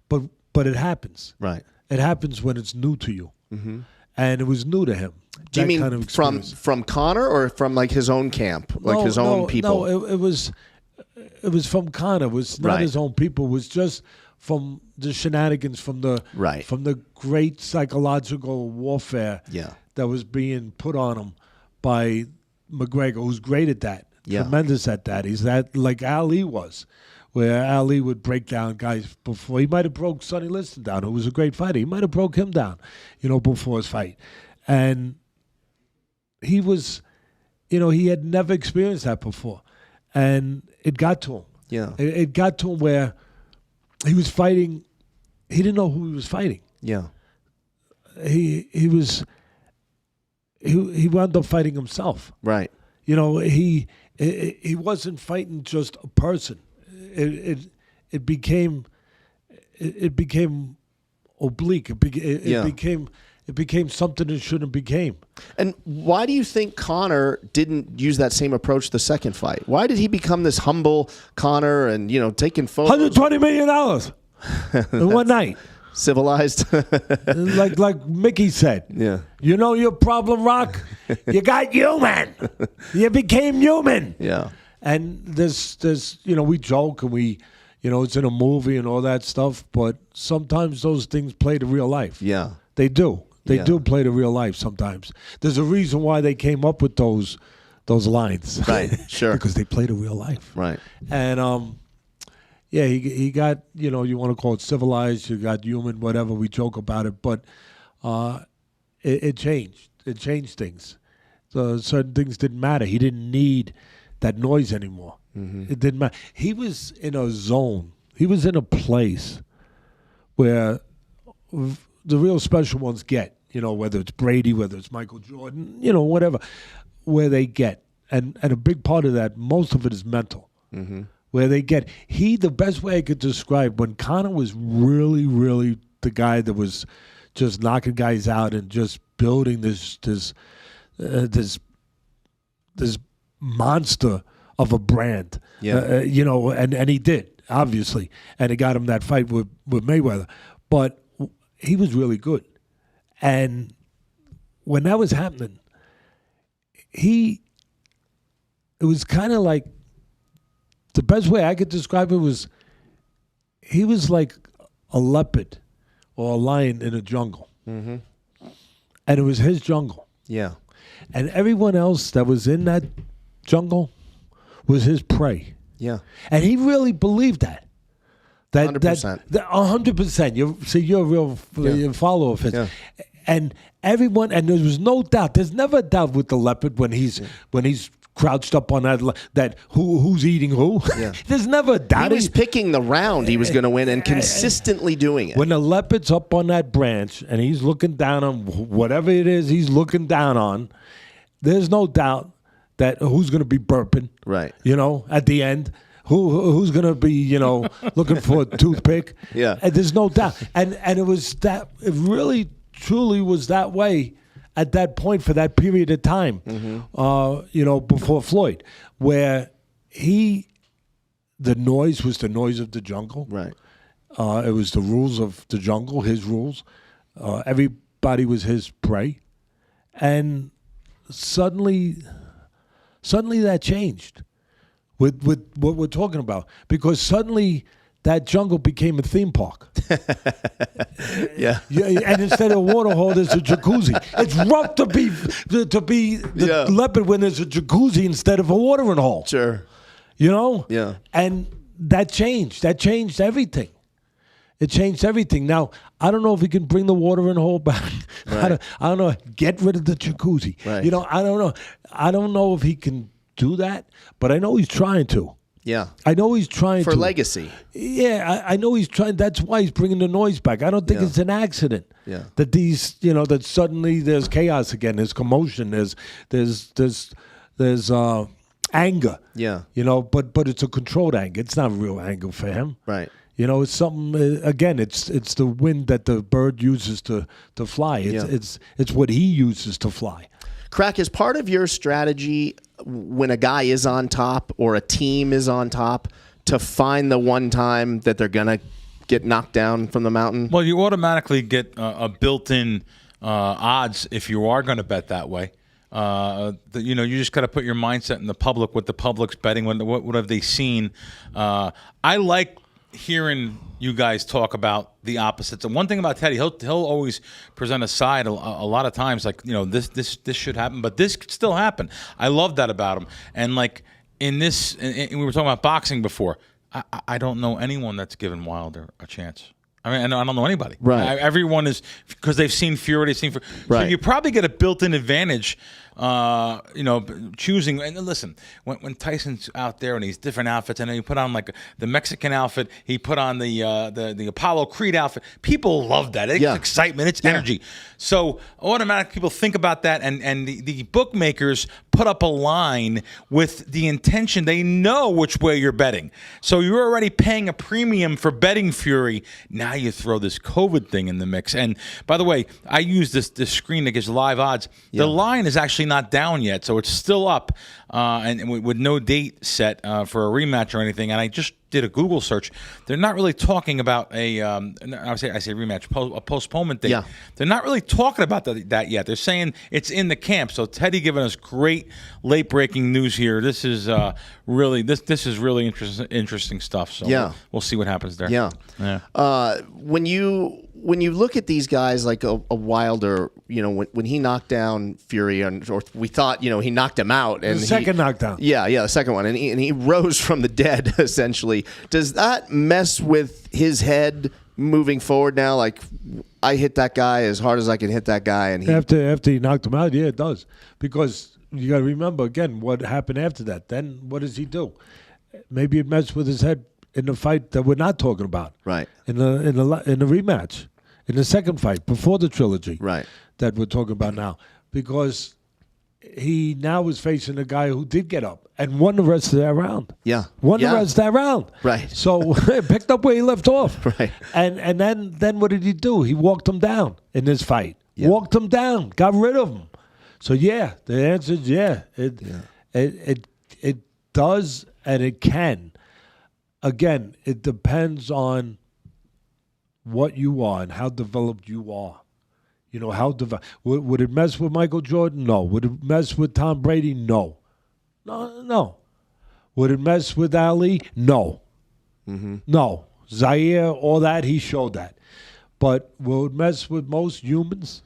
[SPEAKER 4] But it happens.
[SPEAKER 2] Right.
[SPEAKER 4] It happens when it's new to you. Mm-hmm. And it was new to him.
[SPEAKER 2] Do you mean from Conor or from like his own camp, like his own people?
[SPEAKER 4] No, it was from Conor. It was not his own people. It was just from the shenanigans, from the great psychological warfare that was being put on him by McGregor, who's great at that, tremendous at that. He's that like Ali was, where Ali would break down guys before. He might have broke Sonny Liston down, who was a great fighter. He might have broke him down, before his fight. And he was, he had never experienced that before. And it got to him.
[SPEAKER 2] Yeah.
[SPEAKER 4] It got to him where he was fighting. He didn't know who he was fighting.
[SPEAKER 2] Yeah.
[SPEAKER 4] He wound up fighting himself.
[SPEAKER 2] Right.
[SPEAKER 4] He wasn't fighting just a person. It became oblique. It became something it shouldn't have became.
[SPEAKER 2] And why do you think Conor didn't use that same approach the second fight? Why did he become this humble Conor and taking photos?
[SPEAKER 4] $120 million in one night.
[SPEAKER 2] Civilized,
[SPEAKER 4] like Mickey said.
[SPEAKER 2] Yeah.
[SPEAKER 4] You know your problem, Rock? You got human. You became human.
[SPEAKER 2] Yeah.
[SPEAKER 4] And there's we joke and we, it's in a movie and all that stuff, but sometimes those things play to real life.
[SPEAKER 2] Yeah.
[SPEAKER 4] They do. They do play to real life sometimes. There's a reason why they came up with those lines.
[SPEAKER 2] Right. Sure.
[SPEAKER 4] Because they play to real life.
[SPEAKER 2] Right.
[SPEAKER 4] And he got, you want to call it civilized, you got human, whatever, we joke about it, but it changed. It changed things. So certain things didn't matter. He didn't need that noise anymore. Mm-hmm. It didn't matter. He was in a zone. He was in a place where the real special ones get, whether it's Brady, whether it's Michael Jordan, whatever, where they get. And a big part of that, most of it is mental. Mm-hmm. Where they get. The best way I could describe, when Conor was really, really the guy that was just knocking guys out and just building this monster of a brand. Yeah. And he did, obviously. And it got him that fight with Mayweather. But he was really good. And when that was happening, it was kind of like, the best way I could describe it was, he was like a leopard or a lion in a jungle. Mm-hmm. And it was his jungle.
[SPEAKER 2] Yeah.
[SPEAKER 4] And everyone else that was in that jungle was his prey.
[SPEAKER 2] Yeah.
[SPEAKER 4] And he really believed that.
[SPEAKER 2] 100%.
[SPEAKER 4] 100%. You're a real follower of his.
[SPEAKER 2] Yeah.
[SPEAKER 4] And everyone, and there was no doubt. There's never a doubt with the leopard when he's crouched up on that who's eating who. Yeah. There's never a doubt.
[SPEAKER 2] He was picking the round he was going to win and consistently doing it.
[SPEAKER 4] When the leopard's up on that branch and he's looking down on whatever it is he's looking down on, there's no doubt that who's going to be burping.
[SPEAKER 2] Right.
[SPEAKER 4] At the end. Who's going to be, looking for a toothpick?
[SPEAKER 2] Yeah.
[SPEAKER 4] And there's no doubt. And it was that, it really, truly was that way at that point for that period of time, before Floyd, where the noise was the noise of the jungle.
[SPEAKER 2] Right.
[SPEAKER 4] It was the rules of the jungle, his rules. Everybody was his prey. And suddenly that changed. With what we're talking about, because suddenly that jungle became a theme park.
[SPEAKER 2] Yeah.
[SPEAKER 4] And instead of a water hole, there's a jacuzzi. It's rough to be the leopard when there's a jacuzzi instead of a watering hole.
[SPEAKER 2] Sure.
[SPEAKER 4] Yeah. And that changed. That changed everything. It changed everything. Now, I don't know if we can bring the watering hole back.
[SPEAKER 2] Right.
[SPEAKER 4] I don't know. Get rid of the jacuzzi.
[SPEAKER 2] Right.
[SPEAKER 4] I don't know. I don't know if he can do that, but I know he's trying to.
[SPEAKER 2] Yeah.
[SPEAKER 4] I know he's trying
[SPEAKER 2] for
[SPEAKER 4] to.
[SPEAKER 2] legacy.
[SPEAKER 4] Yeah, I know he's trying. That's why he's bringing the noise back. I don't think it's an accident.
[SPEAKER 2] Yeah.
[SPEAKER 4] That these, that suddenly there's chaos again. There's commotion. There's anger.
[SPEAKER 2] Yeah.
[SPEAKER 4] But it's a controlled anger. It's not real anger for him.
[SPEAKER 2] Right.
[SPEAKER 4] It's something. Again, it's the wind that the bird uses to fly. It's what he uses to fly.
[SPEAKER 2] Krack, is part of your strategy when a guy is on top or a team is on top to find the one time that they're gonna get knocked down from the mountain?
[SPEAKER 3] Well, you automatically get a built-in odds if you are going to bet that way. You just got to put your mindset in the public, what the public's betting, what have they seen. I like hearing you guys talk about the opposites. And one thing about Teddy, he'll always present a side a lot of times, like, this should happen, but this could still happen. I love that about him. And like in this, and we were talking about boxing before. I don't know anyone that's given Wilder a chance. I mean, I don't know anybody.
[SPEAKER 2] Right.
[SPEAKER 3] Everyone is, because they've seen Fury, So you probably get a built-in advantage, choosing. And listen, when Tyson's out there in these different outfits, and then you put on like the Mexican outfit, he put on the Apollo Creed outfit. People love that. It's excitement. It's energy. So automatically people think about that, and the bookmakers put up a line with the intention. They know which way you're betting. So you're already paying a premium for betting Fury. Now you throw this COVID thing in the mix. And by the way, I use this screen that gives live odds. The line is actually not down yet, so it's still up, and with no date set for a rematch or anything. And I just did a Google search. They're not really talking about I say rematch, a postponement date. Yeah. They're not really talking about that yet. They're saying it's in the camp. So Teddy giving us great late breaking news here. This is really interesting stuff. So we'll see what happens there.
[SPEAKER 2] Yeah. When you look at these guys like a Wilder, when he knocked down Fury, or we thought, he knocked him out. And
[SPEAKER 4] the second knockdown.
[SPEAKER 2] Yeah, the second one. And he rose from the dead, essentially. Does that mess with his head moving forward now? Like, I hit that guy as hard as I can hit that guy. And
[SPEAKER 4] after he knocked him out, yeah, it does. Because you got to remember, again, what happened after that. Then what does he do? Maybe it messed with his head in the fight that we're not talking about,
[SPEAKER 2] right?
[SPEAKER 4] In the rematch, in the second fight before the trilogy,
[SPEAKER 2] right?
[SPEAKER 4] That we're talking about now, because he now was facing a guy who did get up and won the rest of that round.
[SPEAKER 2] Yeah,
[SPEAKER 4] won the rest of that round.
[SPEAKER 2] Right.
[SPEAKER 4] So picked up where he left off.
[SPEAKER 2] Right.
[SPEAKER 4] And then what did he do? He walked him down in this fight. Yeah. Walked him down. Got rid of him. So the answer is it does and it can. Again, it depends on what you are and how developed you are. How developed. Would it mess with Michael Jordan? No. Would it mess with Tom Brady? No. No. Would it mess with Ali? No. Mm-hmm. No. Zaire, all that, he showed that. But will it mess with most humans?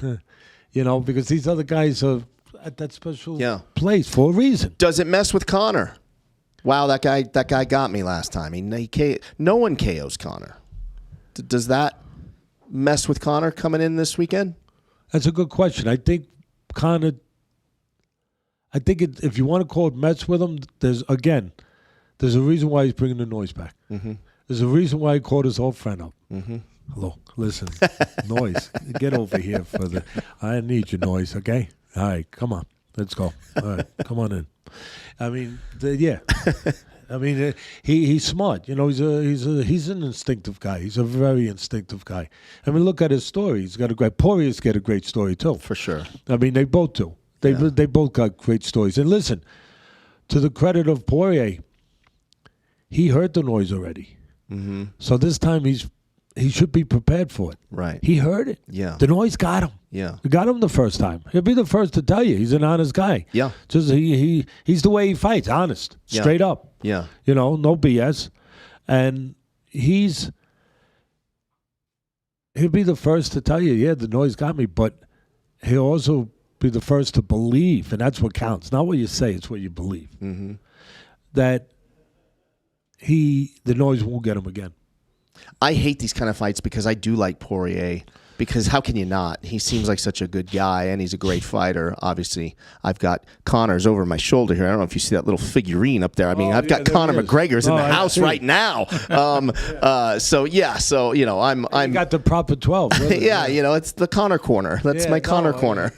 [SPEAKER 4] Because these other guys are at that special place for a reason.
[SPEAKER 2] Does it mess with Conor? Wow, that guy got me last time. No one KOs Conor. Does that mess with Conor coming in this weekend?
[SPEAKER 4] That's a good question. I think Conor. If you want to call it mess with him, there's a reason why he's bringing the noise back. Mm-hmm. There's a reason why he called his old friend up. Mm-hmm. Hello, listen, noise. Get over here I need your noise, okay? All right, come on, let's go. All right, come on in. I mean, I mean, he's smart. He's an instinctive guy. He's a very instinctive guy. I mean, look at his story. He's got a great. Poirier's got a great story too.
[SPEAKER 2] For sure.
[SPEAKER 4] I mean, they both do. They both got great stories. And listen, to the credit of Poirier, he heard the noise already. Mm-hmm. So this time he should be prepared for it.
[SPEAKER 2] Right.
[SPEAKER 4] He heard it.
[SPEAKER 2] Yeah.
[SPEAKER 4] The noise got him.
[SPEAKER 2] Yeah.
[SPEAKER 4] It got him the first time. He'll be the first to tell you he's an honest guy.
[SPEAKER 2] Yeah.
[SPEAKER 4] Just he's the way he fights, honest, straight up.
[SPEAKER 2] Yeah.
[SPEAKER 4] No BS. And he'll be the first to tell you, the noise got me, but he'll also be the first to believe, and that's what counts. Not what you say, it's what you believe. Mm-hmm. That the noise won't get him again.
[SPEAKER 2] I hate these kind of fights because I do like Poirier because how can you not? He seems like such a good guy, and he's a great fighter. Obviously, I've got Conor's over my shoulder here. I don't know if you see that little figurine up there. I mean, I've got Conor McGregor's in the house right now. So you know, I'm
[SPEAKER 4] you got the proper 12. Really.
[SPEAKER 2] Yeah, you know, it's the Conor corner. That's my Conor corner.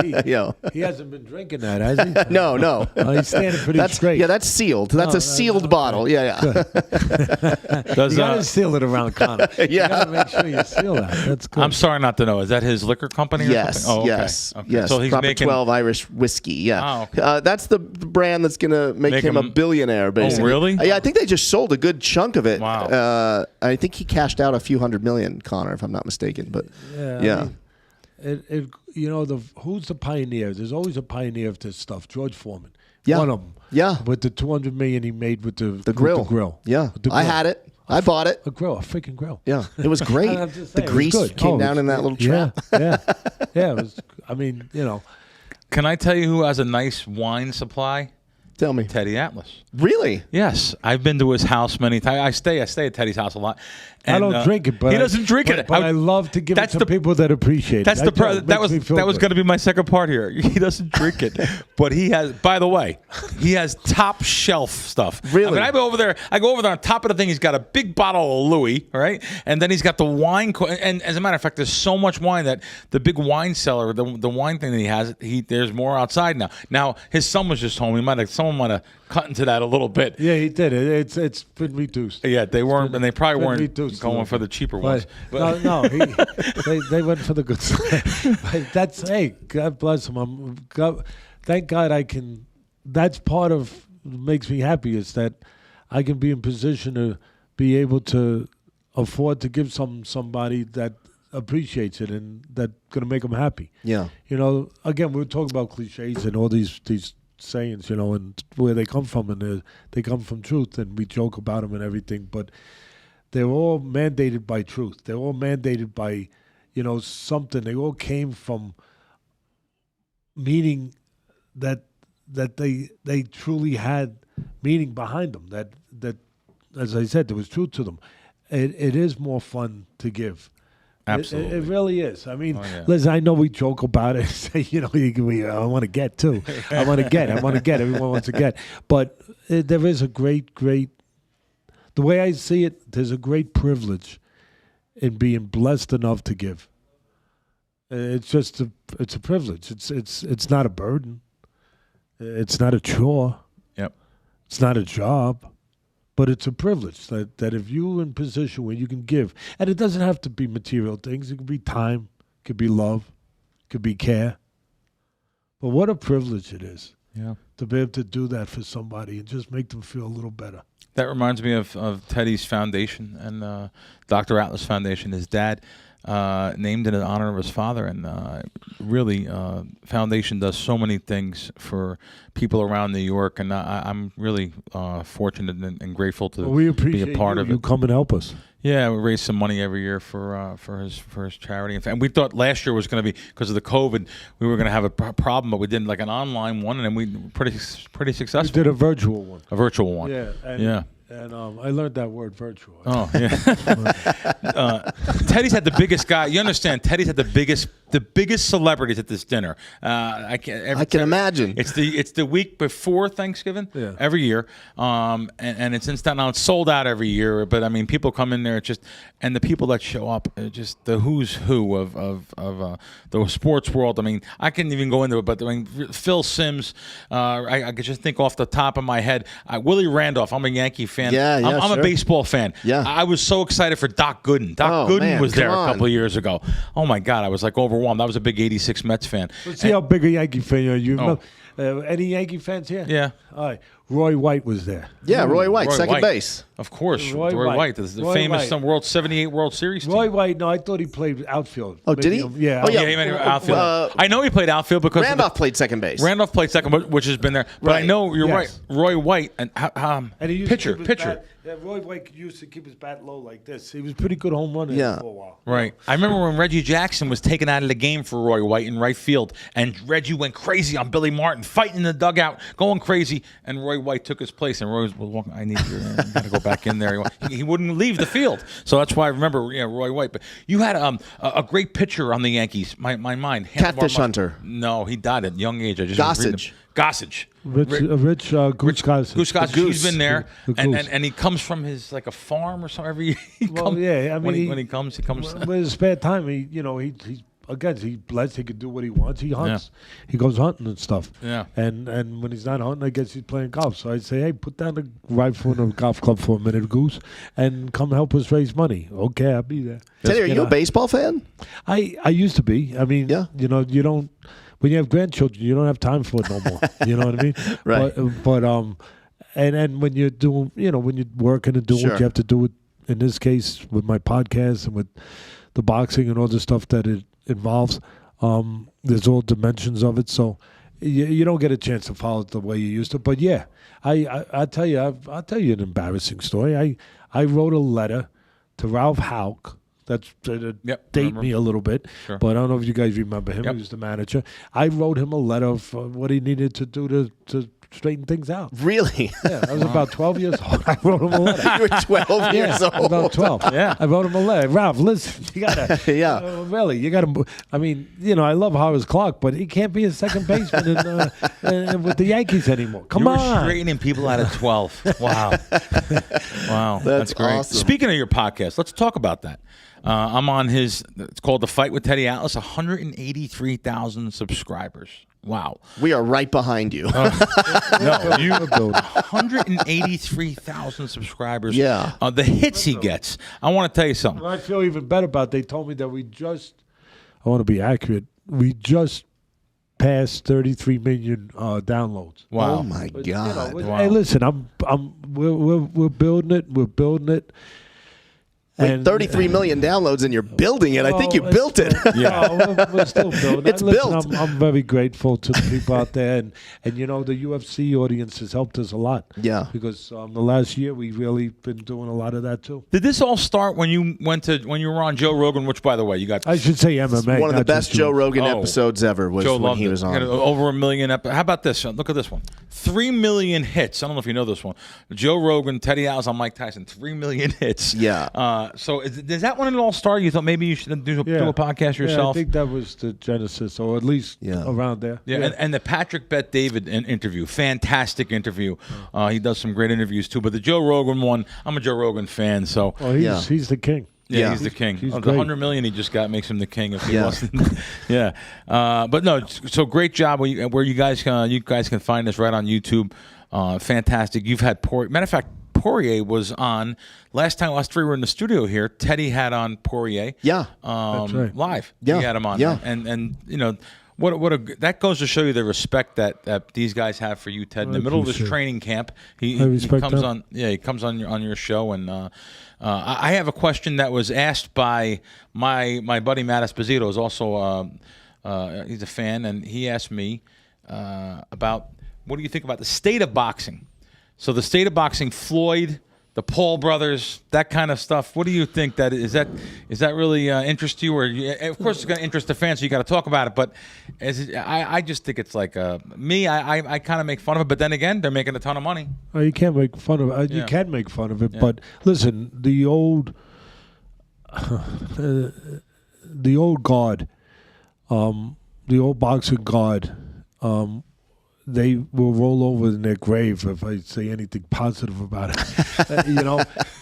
[SPEAKER 4] He hasn't been drinking that, has he?
[SPEAKER 2] No.
[SPEAKER 4] He's standing pretty straight.
[SPEAKER 2] Yeah, that's sealed. That's a sealed bottle. Yeah.
[SPEAKER 4] You gotta seal it around Conor. You gotta make sure you seal that. That's good.
[SPEAKER 3] I'm sorry not to know. Is that his liquor company?
[SPEAKER 2] Yes.
[SPEAKER 3] Or something?
[SPEAKER 2] Yes.
[SPEAKER 3] Okay.
[SPEAKER 2] Yes.
[SPEAKER 3] So he's
[SPEAKER 2] Proper
[SPEAKER 3] making
[SPEAKER 2] 12 Irish whiskey. Yeah.
[SPEAKER 3] Oh, okay.
[SPEAKER 2] That's the brand that's gonna make him a billionaire. Basically.
[SPEAKER 3] Oh, really?
[SPEAKER 2] Yeah, I think they just sold a good chunk of it.
[SPEAKER 3] Wow.
[SPEAKER 2] I think he cashed out a few $100 million, Conor, if I'm not mistaken. But yeah.
[SPEAKER 4] You know, who's the pioneer? There's always a pioneer of this stuff. George Foreman.
[SPEAKER 2] Yeah.
[SPEAKER 4] One of them.
[SPEAKER 2] Yeah.
[SPEAKER 4] With the $200 million he made with the
[SPEAKER 2] grill.
[SPEAKER 4] With the grill.
[SPEAKER 2] Yeah.
[SPEAKER 4] With the
[SPEAKER 2] I had it. I bought it.
[SPEAKER 4] A freaking grill.
[SPEAKER 2] Yeah. It was great.
[SPEAKER 4] I'm just
[SPEAKER 2] The
[SPEAKER 4] saying,
[SPEAKER 2] grease
[SPEAKER 4] it was good.
[SPEAKER 2] came down in that little trap.
[SPEAKER 4] Yeah. It was. I mean, you know.
[SPEAKER 3] Can I tell you who has a nice wine supply?
[SPEAKER 2] Tell me.
[SPEAKER 3] Teddy Atlas.
[SPEAKER 2] Really?
[SPEAKER 3] Yes, I've been to his house many times. I stay at Teddy's house a lot. And,
[SPEAKER 4] I don't drink it, but
[SPEAKER 3] he doesn't drink it.
[SPEAKER 4] But I love to give it to people that appreciate it.
[SPEAKER 3] That's that was going to be my second part here. He doesn't drink it, but he has. By the way, he has top shelf stuff.
[SPEAKER 2] Really?
[SPEAKER 3] I mean, I go over there on top of the thing. He's got a big bottle of Louis, right? And then he's got the wine. And as a matter of fact, there's so much wine that the big wine cellar, the wine thing that he has, there's more outside now. Now his son was just home. Someone might have cut into that a little bit.
[SPEAKER 4] Yeah, he did. It's been reduced.
[SPEAKER 3] Yeah, they weren't, and they probably weren't going for the cheaper ones.
[SPEAKER 4] But no, they went for the good side. Hey, God bless him. Thank God I can. That's part of what makes me happy is that I can be in position to be able to afford to give somebody that appreciates it and that's going to make them happy.
[SPEAKER 2] Yeah.
[SPEAKER 4] You know, again, we were talking about cliches and all these sayings, you know, and where they come from, and they come from truth, and we joke about them and everything, but they're all mandated by truth. They're all mandated by, you know, something. They all came from meaning that they truly had meaning behind them. That as I said, there was truth to them. It is more fun to give.
[SPEAKER 3] Absolutely.
[SPEAKER 4] It really is. I mean, listen, I know we joke about it. Say, you know, I want to get too. I want to get. Everyone wants to get. But there is a great, the way I see it, there's a great privilege in being blessed enough to give. It's just it's a privilege. It's not a burden. It's not a chore.
[SPEAKER 3] Yep.
[SPEAKER 4] It's not a job. But it's a privilege that if you're in a position where you can give, and it doesn't have to be material things. It could be time, it could be love, it could be care. But what a privilege it is to be able to do that for somebody and just make them feel a little better.
[SPEAKER 3] That reminds me of Teddy's foundation and Dr. Atlas Foundation. His dad named it in honor of his father, and really, foundation does so many things for people around New York, and I'm really fortunate and grateful to be a part of it.
[SPEAKER 4] You come and help us.
[SPEAKER 3] Yeah, we raise some money every year for his charity, and we thought last year was going to be, because of the COVID, we were going to have a problem, but we did like an online one, and then we were pretty successful.
[SPEAKER 4] We did a virtual one.
[SPEAKER 3] A virtual one.
[SPEAKER 4] Yeah. And I learned that word, virtual.
[SPEAKER 3] Oh, yeah. Teddy's had the biggest guy. You understand? Teddy's had the biggest celebrities at this dinner. I can
[SPEAKER 2] imagine.
[SPEAKER 3] It's the week before Thanksgiving every year, and it's in Staten Island. It's sold out every year. But I mean, people come in there. And the people that show up, just the who's who of the sports world. I mean, I couldn't even go into it, but I mean, Phil Simms. I could just think off the top of my head. Willie Randolph. I'm a Yankee fan. I'm a baseball fan.
[SPEAKER 2] Yeah.
[SPEAKER 3] I was so excited for Doc Gooden. Doc Gooden was there a couple of years ago. Oh my God, I was like overwhelmed. I was a big '86 Mets fan.
[SPEAKER 4] Let's see how big a Yankee fan you are. You remember, any Yankee fans here?
[SPEAKER 3] Yeah.
[SPEAKER 4] All right. Roy White was there.
[SPEAKER 2] Yeah, Roy White, second base.
[SPEAKER 3] Of course,
[SPEAKER 4] Roy
[SPEAKER 3] White, the famous '78 World Series team.
[SPEAKER 4] Roy White. No, I thought he played outfield.
[SPEAKER 2] Oh, did he?
[SPEAKER 4] Yeah.
[SPEAKER 3] Yeah, he made outfield. I know he played outfield because
[SPEAKER 2] Randolph played second base.
[SPEAKER 3] Randolph played second, which has been there. But I know you're right. Roy White and
[SPEAKER 4] he used
[SPEAKER 3] pitcher.
[SPEAKER 4] Roy White used to keep his bat low like this. He was a pretty good home runner for a while.
[SPEAKER 3] Right. I remember when Reggie Jackson was taken out of the game for Roy White in right field, and Reggie went crazy on Billy Martin, fighting in the dugout, going crazy, and Roy Roy White took his place, and Roy was walking. I need you. You got to go back in there. He wouldn't leave the field, so that's why I remember Roy White. But you had a great pitcher on the Yankees. My mind.
[SPEAKER 2] Catfish Hunter.
[SPEAKER 3] No, he died at a young age. I just
[SPEAKER 2] Gossage.
[SPEAKER 3] Gossage.
[SPEAKER 4] Rich Goose Gossage.
[SPEAKER 3] Goose Gossage. He's been there,
[SPEAKER 4] The goose.
[SPEAKER 3] and he comes from his like a farm or something. Every
[SPEAKER 4] Well, yeah, I mean,
[SPEAKER 3] when he comes.
[SPEAKER 4] With his spare time, he blessed. He could do what he wants. He hunts. He goes hunting and stuff.
[SPEAKER 3] Yeah.
[SPEAKER 4] And when he's not hunting, I guess he's playing golf. So I'd say, hey, put down the rifle in a golf club for a minute, Goose, and come help us raise money. Okay, I'll be there.
[SPEAKER 2] Teddy, are you a baseball fan?
[SPEAKER 4] I used to be. I mean, you don't. When you have grandchildren, you don't have time for it no more. You know what I mean?
[SPEAKER 2] Right.
[SPEAKER 4] But and when you're doing, when you're working and doing what you have to do, in this case with my podcast and with the boxing and all the stuff that it involves, there's all dimensions of it. So you don't get a chance to follow it the way you used to. But yeah, I'll tell you an embarrassing story. I wrote a letter to Ralph Houck. That's date me a little bit, but I don't know if you guys remember him. He was the manager. I wrote him a letter of what he needed to do to straighten things out.
[SPEAKER 2] Really?
[SPEAKER 4] Yeah, I was about 12 years old. I wrote him a letter.
[SPEAKER 2] You were 12 years old.
[SPEAKER 4] About 12.
[SPEAKER 3] Yeah.
[SPEAKER 4] I wrote him a letter. Ralph, listen, you gotta. Really, you gotta. I mean, I love Horace Clarke, but he can't be a second baseman with the Yankees anymore. Come on.
[SPEAKER 3] You were straightening people out of 12. Wow. Wow. That's great.
[SPEAKER 2] Awesome.
[SPEAKER 3] Speaking of your podcast, let's talk about that. I'm on his. It's called The Fight with Teddy Atlas. 183,000 subscribers. Wow.
[SPEAKER 2] We are right behind you.
[SPEAKER 3] No, you 183,000 subscribers.
[SPEAKER 2] Yeah.
[SPEAKER 3] The hits he gets. I want to tell you something.
[SPEAKER 4] What I feel even better about, they told me that I want to be accurate, we just passed 33 million downloads.
[SPEAKER 3] Wow.
[SPEAKER 2] Oh my God.
[SPEAKER 3] Wow.
[SPEAKER 4] Hey, listen, we're building it. We're building it.
[SPEAKER 2] Wait, 33 million downloads and you're building it. I think you built it.
[SPEAKER 4] We're still building it.
[SPEAKER 2] It's built.
[SPEAKER 4] I'm very grateful to the people out there. And the UFC audience has helped us a lot.
[SPEAKER 2] Yeah.
[SPEAKER 4] Because the last year, we've really been doing a lot of that, too.
[SPEAKER 3] Did this all start when you were on Joe Rogan, which, by the way, you got...
[SPEAKER 4] I should say MMA.
[SPEAKER 2] One of the best Joe Rogan episodes ever was when he was on.
[SPEAKER 3] Over 1 million. How about this? Look at this one. 3 million hits. I don't know if you know this one. Joe Rogan, Teddy Atlas on Mike Tyson. 3 million hits.
[SPEAKER 2] Yeah.
[SPEAKER 3] So is that when it all started? You thought maybe you should do a podcast yourself?
[SPEAKER 4] Yeah, I think that was the genesis, or at least around there.
[SPEAKER 3] Yeah. And the Patrick Bet David interview, fantastic interview. He does some great interviews too. But the Joe Rogan one, I'm a Joe Rogan fan, so
[SPEAKER 4] he's the king.
[SPEAKER 3] Yeah, he's the king.
[SPEAKER 4] He's
[SPEAKER 3] the
[SPEAKER 4] great.
[SPEAKER 3] 100 million he just got makes him the king if he wasn't. Yeah. But no, so great job where you guys can find us right on YouTube. Fantastic. You've had matter of fact, Poirier was on last time. Us three were in the studio here. Teddy had on Poirier.
[SPEAKER 2] Yeah,
[SPEAKER 4] that's right.
[SPEAKER 3] Live.
[SPEAKER 2] Yeah,
[SPEAKER 3] he had him on.
[SPEAKER 2] Yeah,
[SPEAKER 3] and that goes to show you the respect that these guys have for you, Ted. In the middle of his training camp, he comes on. Yeah, he comes on your show, and I have a question that was asked by my buddy Matt Esposito. Is also he's a fan, and he asked me about what do you think about the state of boxing. So the state of boxing, Floyd, the Paul brothers, that kind of stuff. What do you think is that really interest you? Or of course it's going to interest the fans, so you got to talk about it. But I just think it's like me. I kind of make fun of it, but then again, they're making a ton of money.
[SPEAKER 4] You can't make fun of it. You can make fun of it, but listen, the old guard, the old boxing guard. They will roll over in their grave if I say anything positive about it,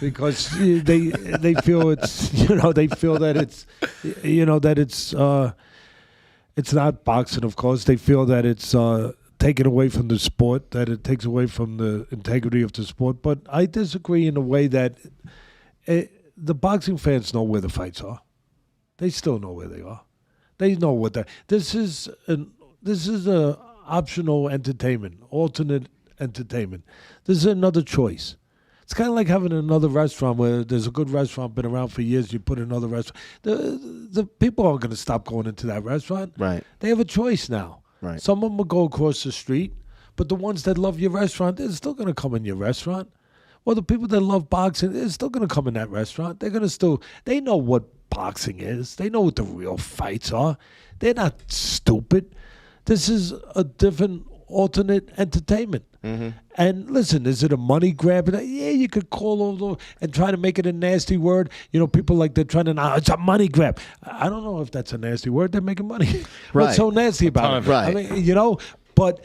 [SPEAKER 4] because they feel it's, they feel that it's not boxing. Of course, they feel that it's taken away from the sport, that it takes away from the integrity of the sport. But I disagree in a way that the boxing fans know where the fights are. They still know where they are. They know what this is a optional entertainment, alternate entertainment. This is another choice. It's kind of like having another restaurant where there's a good restaurant, been around for years, you put another restaurant. The people aren't going to stop going into that restaurant.
[SPEAKER 2] Right.
[SPEAKER 4] They have a choice now.
[SPEAKER 2] Right.
[SPEAKER 4] Some of them will go across the street, but the ones that love your restaurant, they're still going to come in your restaurant. Well, the people that love boxing, they're still going to come in that restaurant. They're going to they know what boxing is. They know what the real fights are. They're not stupid. This is a different alternate entertainment. Mm-hmm. And listen, is it a money grab? Yeah, you could call over and try to make it a nasty word. People like they're trying to, it's a money grab. I don't know if that's a nasty word. They're making money.
[SPEAKER 2] Right.
[SPEAKER 4] What's so nasty about it?
[SPEAKER 2] Right.
[SPEAKER 4] I mean, but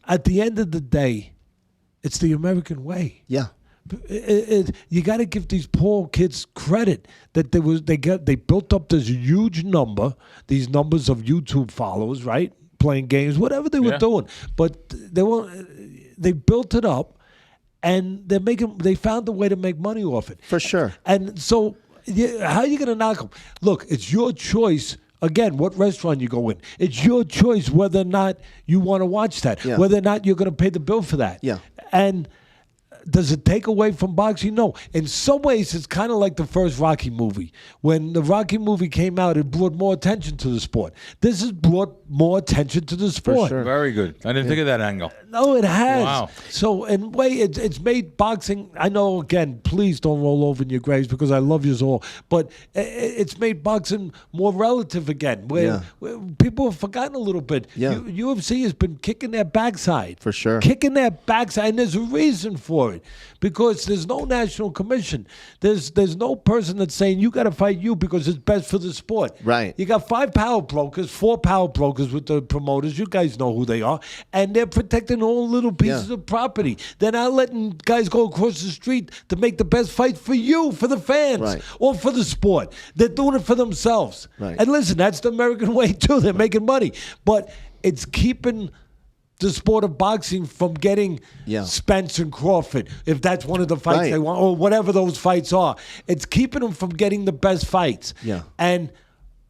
[SPEAKER 4] at the end of the day, it's the American way.
[SPEAKER 2] Yeah.
[SPEAKER 4] You got to give these poor kids credit that they built up this huge number, these numbers of YouTube followers, right? Playing games, whatever they were doing, but they built it up, and they found a way to make money off it.
[SPEAKER 2] For sure.
[SPEAKER 4] And so, how are you going to knock them? Look, it's your choice. Again, what restaurant you go in. It's your choice whether or not you want to watch that, whether or not you're going to pay the bill for that.
[SPEAKER 2] Yeah.
[SPEAKER 4] And does it take away from boxing? No. In some ways, it's kind of like the first Rocky movie. When the Rocky movie came out, it brought more attention to the sport. This has brought more attention to the sport.
[SPEAKER 2] For sure.
[SPEAKER 3] Very good. I didn't think of that angle.
[SPEAKER 4] No, it has.
[SPEAKER 3] Wow.
[SPEAKER 4] So, in a way, it's made boxing, I know, again, please don't roll over in your graves because I love you all, but it's made boxing more relative again, where people have forgotten a little bit.
[SPEAKER 2] Yeah.
[SPEAKER 4] UFC has been kicking their backside.
[SPEAKER 2] For sure.
[SPEAKER 4] Kicking their backside, and there's a reason for it, because there's no national commission. There's no person that's saying you got to fight you because it's best for the sport.
[SPEAKER 2] Right.
[SPEAKER 4] You got 4 power brokers with the promoters. You guys know who they are, and they're protecting all little pieces of property. They're not letting guys go across the street to make the best fight for you, for the fans, or for the sport. They're doing it for themselves.
[SPEAKER 2] Right.
[SPEAKER 4] And listen, that's the American way too. They're making money, but it's keeping the sport of boxing from getting Spence and Crawford, if that's one of the fights they want, or whatever those fights are. It's keeping them from getting the best fights.
[SPEAKER 2] Yeah.
[SPEAKER 4] And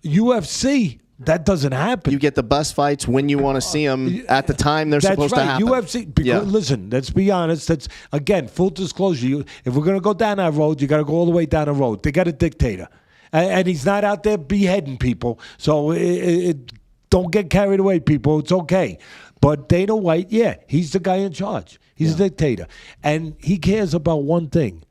[SPEAKER 4] UFC, that doesn't happen.
[SPEAKER 2] You get the best fights when you want to see them at the time they're supposed to happen.
[SPEAKER 4] UFC, because listen, let's be honest. That's, again, full disclosure. If we're going to go down that road, you got to go all the way down the road. They got a dictator. And he's not out there beheading people. So don't get carried away, people. It's okay. But Dana White, he's the guy in charge. He's a dictator. And he cares about one thing,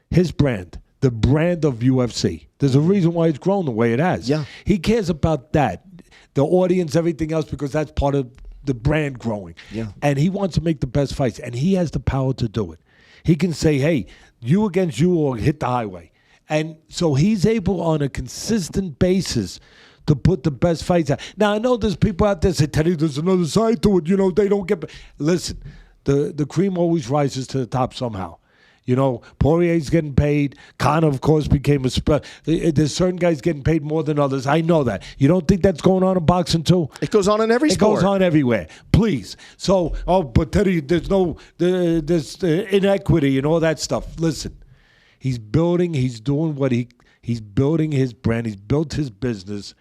[SPEAKER 4] his brand, the brand of UFC. There's a reason why it's grown the way it has.
[SPEAKER 2] Yeah.
[SPEAKER 4] He cares about that, the audience, everything else, because that's part of the brand growing.
[SPEAKER 2] Yeah.
[SPEAKER 4] And he wants to make the best fights, and he has the power to do it. He can say, hey, you against you or hit the highway. And so he's able on a consistent basis to put the best fights out. Now, I know there's people out there say, Teddy, there's another side to it. They don't get... Listen, the cream always rises to the top somehow. Poirier's getting paid. Conor, of course, became a... There's certain guys getting paid more than others. I know that. You don't think that's going on in boxing, too?
[SPEAKER 2] It goes on in every sport.
[SPEAKER 4] It goes on everywhere. Please. So, but Teddy, there's inequity and all that stuff. Listen, he's building, he's doing what he's building his brand. He's built his business.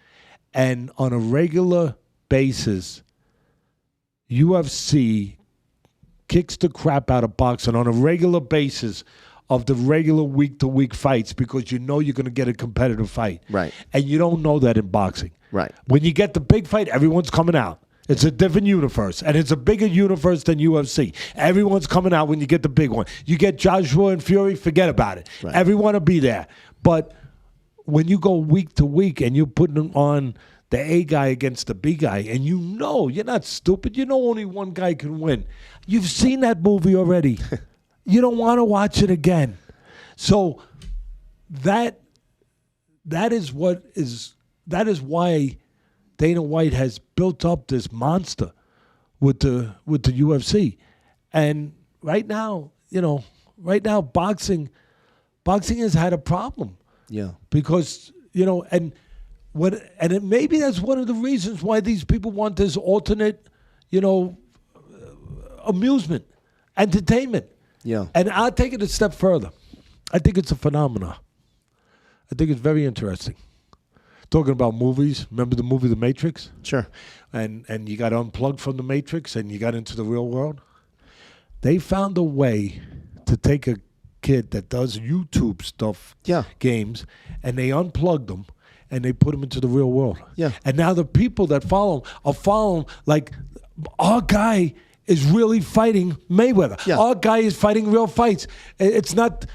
[SPEAKER 4] And on a regular basis, UFC kicks the crap out of boxing on a regular basis of the regular week-to-week fights because you're going to get a competitive fight.
[SPEAKER 2] Right.
[SPEAKER 4] And you don't know that in boxing.
[SPEAKER 2] Right.
[SPEAKER 4] When you get the big fight, everyone's coming out. It's a different universe, and it's a bigger universe than UFC. Everyone's coming out when you get the big one. You get Joshua and Fury, forget about it.
[SPEAKER 2] Right.
[SPEAKER 4] Everyone will be there. But when you go week to week and you're putting on the A guy against the B guy, and you're not stupid. Only one guy can win. You've seen that movie already. You don't want to watch it again. So that is why Dana White has built up this monster with the UFC. And right now, boxing has had a problem.
[SPEAKER 2] Yeah.
[SPEAKER 4] Because, maybe that's one of the reasons why these people want this alternate, amusement, entertainment.
[SPEAKER 2] Yeah.
[SPEAKER 4] And I'll take it a step further. I think it's a phenomenon. I think it's very interesting. Talking about movies, remember the movie The Matrix?
[SPEAKER 2] Sure.
[SPEAKER 4] And you got unplugged from the Matrix and you got into the real world. They found a way to take a kid that does YouTube stuff, games, and they unplugged them and they put them into the real world.
[SPEAKER 2] Yeah.
[SPEAKER 4] And now the people that follow him are following, like, our guy is really fighting Mayweather.
[SPEAKER 2] Yeah.
[SPEAKER 4] Our guy is fighting real fights. It's not,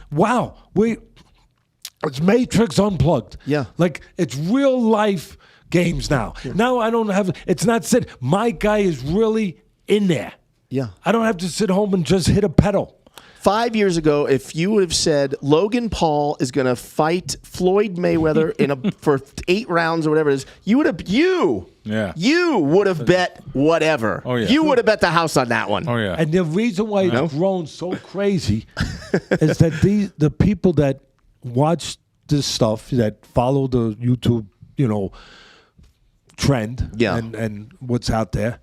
[SPEAKER 4] it's Matrix Unplugged.
[SPEAKER 2] Yeah.
[SPEAKER 4] Like, it's real life games now. Yeah. Now I don't have, it's not said, my guy is really in there.
[SPEAKER 2] Yeah.
[SPEAKER 4] I don't have to sit home and just hit a pedal.
[SPEAKER 2] 5 years ago, if you would have said Logan Paul is going to fight Floyd Mayweather for 8 rounds or whatever it is, you would have bet whatever.
[SPEAKER 3] Oh, yeah.
[SPEAKER 2] You would have bet the house on that one.
[SPEAKER 3] Oh, yeah.
[SPEAKER 4] And the reason why it's grown so crazy is that the people that watch this stuff, that follow the YouTube, trend and what's out there,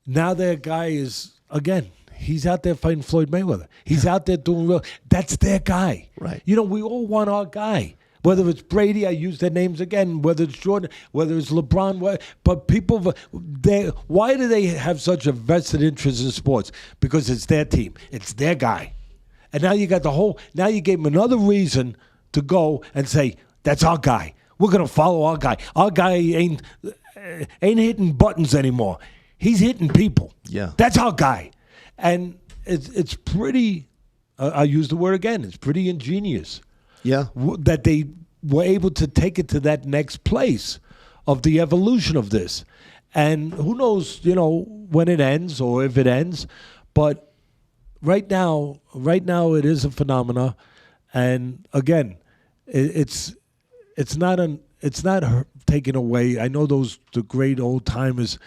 [SPEAKER 4] now their guy is, again, he's out there fighting Floyd Mayweather. He's out there doing real. That's their guy.
[SPEAKER 2] Right.
[SPEAKER 4] We all want our guy. Whether it's Brady, I use their names again, whether it's Jordan, whether it's LeBron. But people, why do they have such a vested interest in sports? Because it's their team. It's their guy. And now you got now you gave them another reason to go and say, that's our guy. We're going to follow our guy. Our guy ain't hitting buttons anymore. He's hitting people.
[SPEAKER 2] Yeah.
[SPEAKER 4] That's our guy. And it's pretty, I use the word again, it's pretty ingenious.
[SPEAKER 2] Yeah.
[SPEAKER 4] That they were able to take it to that next place of the evolution of this. And who knows, when it ends or if it ends. But right now it is a phenomena. And again, it's not taken away. I know the great old timers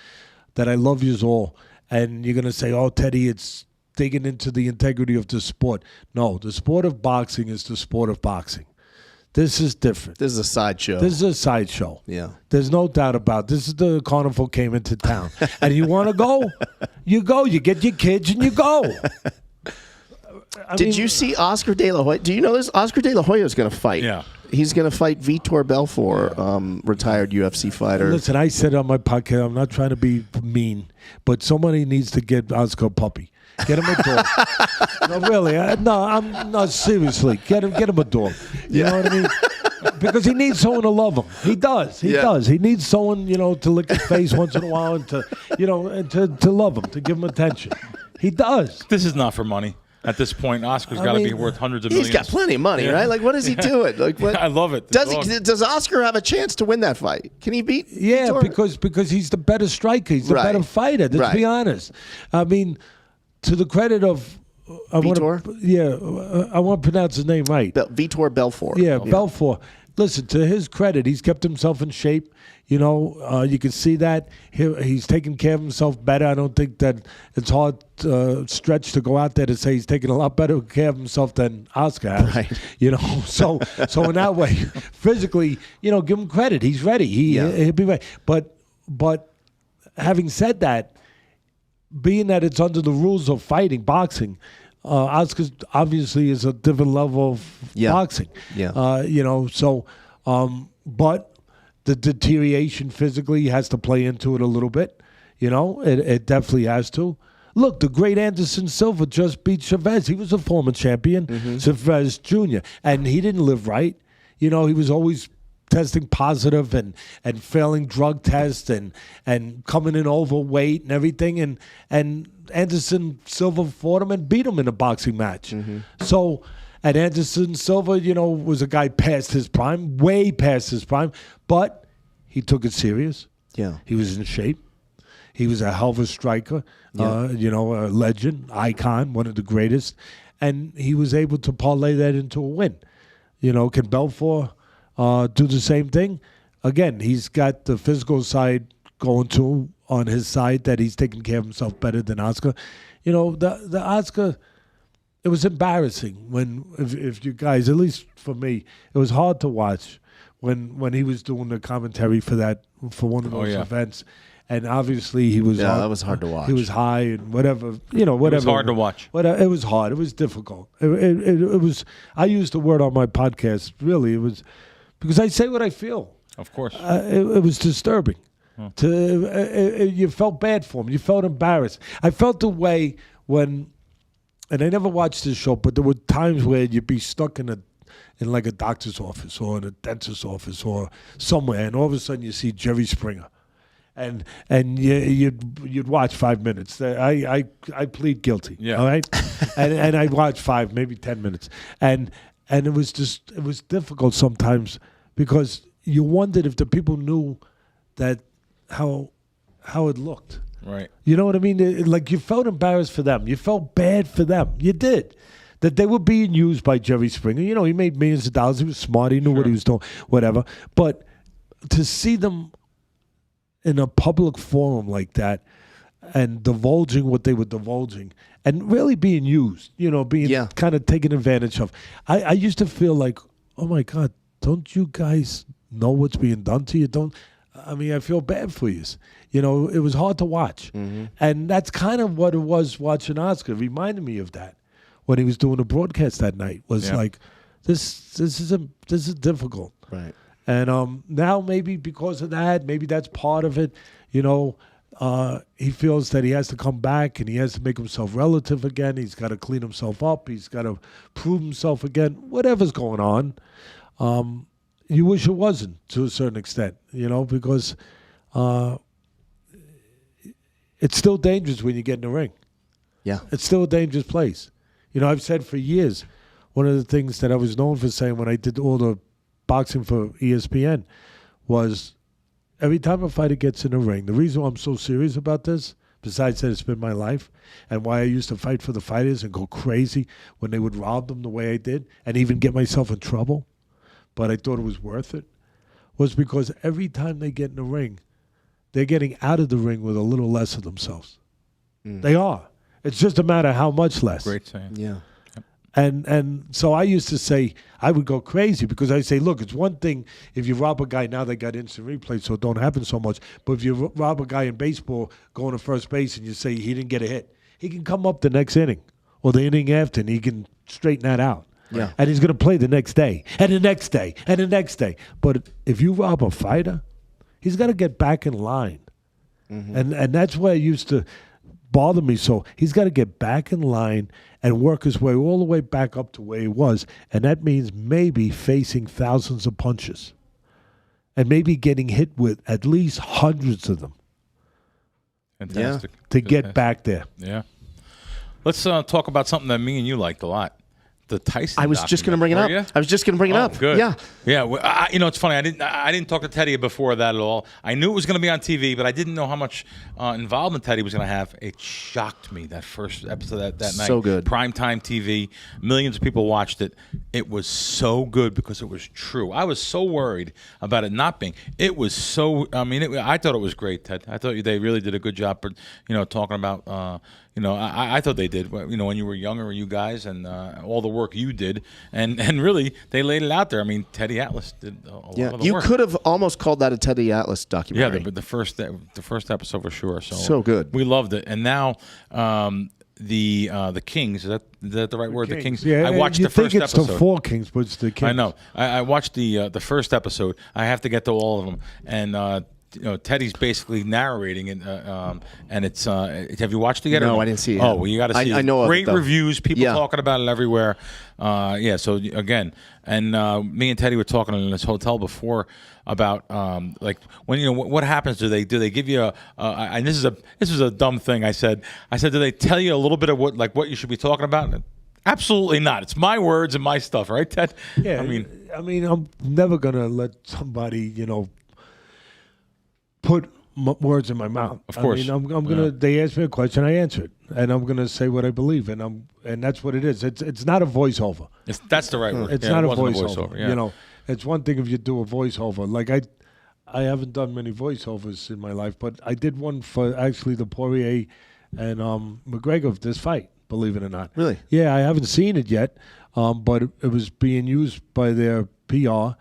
[SPEAKER 4] that I love yous all. And you're going to say, oh, Teddy, it's digging into the integrity of the sport. No, the sport of boxing is the sport of boxing. This is different.
[SPEAKER 2] This is a sideshow.
[SPEAKER 4] This is a sideshow.
[SPEAKER 2] Yeah.
[SPEAKER 4] There's no doubt about it. This is the carnival came into town. And you want to go? You go. You get your kids and you go.
[SPEAKER 2] Did you see Oscar De La Hoya? Do you know this? Oscar De La Hoya is going to fight.
[SPEAKER 3] Yeah.
[SPEAKER 2] He's going to fight Vitor Belfort, retired UFC fighter.
[SPEAKER 4] Listen, I said on my podcast, I'm not trying to be mean, but somebody needs to get Oscar a puppy. Get him a dog. No, really. I'm not seriously. Get him a dog. You know what I mean? Because he needs someone to love him. He does. He does. He needs someone, to lick his face once in a while and to love him, to give him attention. He does.
[SPEAKER 3] This is not for money. At this point, Oscar's got to be worth hundreds of millions.
[SPEAKER 2] He's got plenty of money, right? Like, what is he doing? Like, what?
[SPEAKER 3] I love it.
[SPEAKER 2] Does Oscar have a chance to win that fight? Can he beat?
[SPEAKER 4] Yeah,
[SPEAKER 2] Vitor?
[SPEAKER 4] because he's the better striker. He's the better fighter. Let's be honest. I mean, to the credit of
[SPEAKER 2] Vitor?
[SPEAKER 4] I want to pronounce his name right.
[SPEAKER 2] Vitor Belfort.
[SPEAKER 4] Yeah, Belfort. Listen, to his credit, he's kept himself in shape. You can see that he's taking care of himself better. I don't think that it's hard stretch to go out there to say he's taking a lot better care of himself than Oscar has.
[SPEAKER 2] Right.
[SPEAKER 4] So in that way, physically, give him credit. He's ready. He'll be ready. But having said that, being that it's under the rules of fighting, boxing, Oscar obviously is a different level of boxing.
[SPEAKER 2] Yeah.
[SPEAKER 4] But the deterioration physically has to play into it a little bit. It definitely has to. Look, the great Anderson Silva just beat Chavez. He was a former champion, Chavez Jr., and he didn't live right. He was always testing positive and failing drug tests and coming in overweight and everything. And Anderson Silva fought him and beat him in a boxing match. So, and Anderson Silva, was a guy past his prime, way past his prime, but he took it serious.
[SPEAKER 2] Yeah.
[SPEAKER 4] He was in shape. He was a hell of a striker, a legend, icon, one of the greatest. And he was able to parlay that into a win. Can Belfort do the same thing? Again, he's got the physical side going to on his side, that he's taking care of himself better than Oscar. The Oscar, it was embarrassing when, if you guys, at least for me, it was hard to watch when he was doing the commentary for one of those events. And obviously he was
[SPEAKER 2] that was hard to watch.
[SPEAKER 4] He was high and whatever, whatever. It
[SPEAKER 3] was hard to watch.
[SPEAKER 4] It was hard. It was difficult. It was. I used the word on my podcast. Really, it was because I say what I feel.
[SPEAKER 3] Of course.
[SPEAKER 4] It was disturbing. You felt bad for him. You felt embarrassed. I felt the way when, and I never watched this show, but there were times where you'd be stuck in like a doctor's office or in a dentist's office or somewhere, and all of a sudden you see Jerry Springer. And you'd watch 5 minutes. I plead guilty.
[SPEAKER 3] Yeah.
[SPEAKER 4] All right. and I watched 5, maybe 10 minutes. And it was difficult sometimes because you wondered if the people knew that how it looked.
[SPEAKER 3] Right.
[SPEAKER 4] You know what I mean? Like, you felt embarrassed for them. You felt bad for them. You did. That they were being used by Jerry Springer. You know, he made millions of dollars. He was smart. He knew what he was doing, whatever. But to see them in a public forum like that and divulging what they were divulging and really being used, you know, being kind of taken advantage of. I used to feel like, oh, my God, don't you guys know what's being done to you? I feel bad for you. You know, it was hard to watch. Mm-hmm. And that's kind of what it was watching Oscar. It reminded me of that when he was doing a broadcast that night. Was like, this is difficult.
[SPEAKER 2] Right.
[SPEAKER 4] And now maybe because of that, maybe that's part of it. You know, he feels that he has to come back and he has to make himself relative again. He's got to clean himself up. He's got to prove himself again. Whatever's going on, you wish it wasn't to a certain extent, you know, because it's still dangerous when you get in the ring.
[SPEAKER 2] Yeah.
[SPEAKER 4] It's still a dangerous place. You know, I've said for years, one of the things that I was known for saying when I did all the boxing for ESPN was every time a fighter gets in the ring, the reason why I'm so serious about this, besides that it's been my life, and why I used to fight for the fighters and go crazy when they would rob them the way I did and even get myself in trouble, but I thought it was worth it, was because every time they get in the ring, they're getting out of the ring with a little less of themselves. They are. It's just a matter of how much less.
[SPEAKER 3] Great saying.
[SPEAKER 2] Yeah.
[SPEAKER 4] And so I used to say, I would go crazy because I say, look, it's one thing if you rob a guy, now they got instant replay, so it don't happen so much. But if you rob a guy in baseball going to first base and you say he didn't get a hit, he can come up the next inning or the inning after and he can straighten that out.
[SPEAKER 2] Yeah.
[SPEAKER 4] And he's going to play the next day and the next day and the next day. But if you rob a fighter, he's got to get back in line. Mm-hmm. And that's why it used to bother me. So he's got to get back in line and work his way all the way back up to where he was. And that means maybe facing thousands of punches and maybe getting hit with at least hundreds of them.
[SPEAKER 3] Fantastic.
[SPEAKER 4] To get back there.
[SPEAKER 3] Yeah. Let's talk about something that me and you liked a lot. The Tyson.
[SPEAKER 2] I was just going to bring it up. I was just going to bring it up.
[SPEAKER 3] Good.
[SPEAKER 2] Yeah.
[SPEAKER 3] Yeah. Well, you know, it's funny. I didn't talk to Teddy before that at all. I knew it was going to be on TV, but I didn't know how much involvement Teddy was going to have. It shocked me, that first episode that night.
[SPEAKER 2] So good.
[SPEAKER 3] Primetime TV. Millions of people watched it. It was so good because it was true. I was so worried about it not being. It was so. I mean, I thought it was great, Ted. I thought they really did a good job. You know, talking about. You know, I thought they did. You know, when you were younger, you guys, and all the work you did, and really they laid it out there. I mean, Teddy Atlas did a lot of the work.
[SPEAKER 2] You could have almost called that a Teddy Atlas documentary.
[SPEAKER 3] Yeah, the first episode for sure.
[SPEAKER 2] So good.
[SPEAKER 3] We loved it, and now the Kings. Is that the right word? The Kings.
[SPEAKER 4] Yeah,
[SPEAKER 3] I watched the first episode.
[SPEAKER 4] It's the four Kings, but it's the Kings.
[SPEAKER 3] I know. I watched the first episode. I have to get to all of them, and. You know, Teddy's basically narrating it, and it's. Have you watched it yet?
[SPEAKER 2] No, I didn't see it.
[SPEAKER 3] Oh, well, you got to see it.
[SPEAKER 2] I know
[SPEAKER 3] great
[SPEAKER 2] of it,
[SPEAKER 3] reviews, people talking about it everywhere. Yeah. So again, and me and Teddy were talking in this hotel before about like when what happens? Do they give you and this is a dumb thing I said. Do they tell you a little bit of what you should be talking about? Absolutely not. It's my words and my stuff, right, Ted?
[SPEAKER 4] Yeah. I mean, I'm never gonna let somebody put words in my mouth.
[SPEAKER 3] Of course.
[SPEAKER 4] I mean, I'm gonna. They ask me a question, I answer it, and I'm gonna say what I believe, and that's what it is. It's not a voiceover.
[SPEAKER 3] That's the right word.
[SPEAKER 4] It's not a voiceover. Yeah. You know, it's one thing if you do a voiceover. Like I haven't done many voiceovers in my life, but I did one for actually the Poirier and McGregor, this fight. Believe it or not.
[SPEAKER 2] Really?
[SPEAKER 4] Yeah, I haven't seen it yet, but it was being used by their PR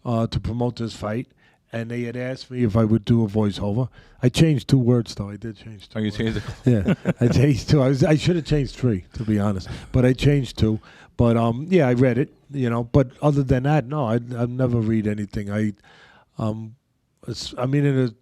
[SPEAKER 4] to promote this fight. And they had asked me if I would do a voiceover. I changed 2 words, though. I did change 2.
[SPEAKER 3] Oh, you changed it?
[SPEAKER 4] Yeah, I changed 2. I should have changed 3, to be honest. But I changed 2. But, yeah, I read it, But other than that, no, I've never read anything. I mean, in a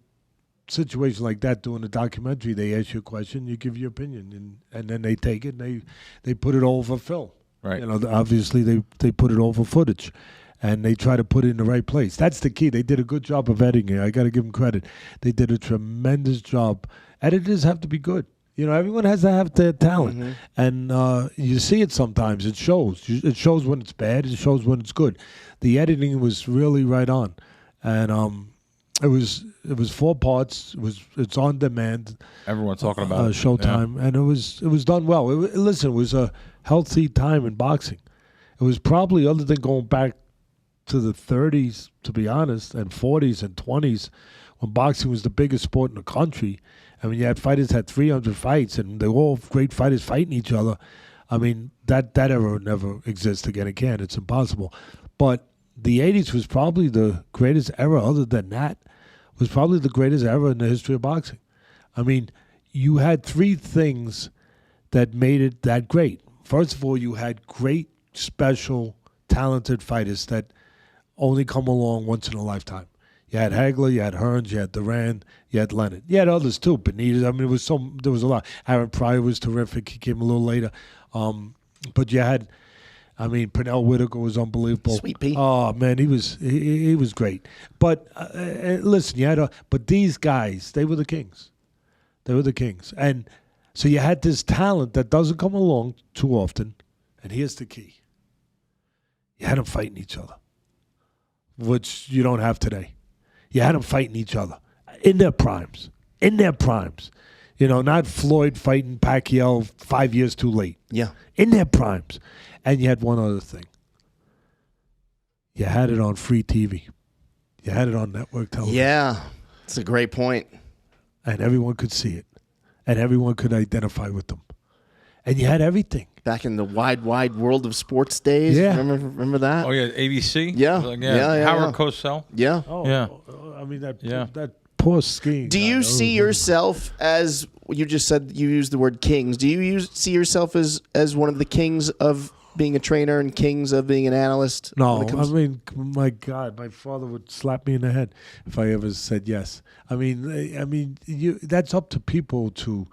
[SPEAKER 4] situation like that, doing a documentary, they ask you a question, you give your opinion, and then they take it and they put it over film.
[SPEAKER 3] Right.
[SPEAKER 4] Obviously, they put it over footage. And they try to put it in the right place. That's the key. They did a good job of editing it. I got to give them credit. They did a tremendous job. Editors have to be good. Everyone has to have their talent. Mm-hmm. And you see it sometimes. It shows. It shows when it's bad. It shows when it's good. The editing was really right on. And It was 4 parts. It's on demand.
[SPEAKER 3] Everyone's talking about it.
[SPEAKER 4] Showtime, and it was done well. Listen, it was a healthy time in boxing. It was probably, other than going back to the 30s, to be honest, and 40s and 20s, when boxing was the biggest sport in the country. I mean, you had fighters had 300 fights, and they were all great fighters fighting each other. I mean, that era never exists again. It can't. It's impossible. But the 80s was probably the greatest era. Other than that, was probably the greatest era in the history of boxing. I mean, you had 3 things that made it that great. First of all, you had great, special, talented fighters that only come along once in a lifetime. You had Hagler, you had Hearns, you had Duran, you had Leonard. You had others too, Benitez. I mean, there was a lot. Aaron Pryor was terrific. He came a little later. But you had, I mean, Pernell Whitaker was unbelievable.
[SPEAKER 2] Sweet Pea.
[SPEAKER 4] Oh man, he was great. But listen, but these guys, they were the kings. They were the kings, and so you had this talent that doesn't come along too often. And here's the key: you had them fighting each other, which you don't have today. You had them fighting each other in their primes. In their primes. You know, not Floyd fighting Pacquiao 5 years too late.
[SPEAKER 2] Yeah.
[SPEAKER 4] In their primes. And you had one other thing. You had it on free TV. You had it on network television.
[SPEAKER 2] Yeah. It's a great point.
[SPEAKER 4] And everyone could see it. And everyone could identify with them. And you had everything.
[SPEAKER 2] Back in the wide world of sports days.
[SPEAKER 4] Yeah.
[SPEAKER 2] Remember that?
[SPEAKER 3] Oh, yeah, ABC?
[SPEAKER 2] Yeah.
[SPEAKER 3] Howard Cosell.
[SPEAKER 2] Yeah.
[SPEAKER 4] Oh,
[SPEAKER 3] Yeah.
[SPEAKER 4] I mean, that poor skiing.
[SPEAKER 2] Do you see yourself as, you just said you used the word kings, do you see yourself as one of the kings of being a trainer and kings of being an analyst?
[SPEAKER 4] No, I mean, my God, my father would slap me in the head if I ever said yes. I mean, that's up to people to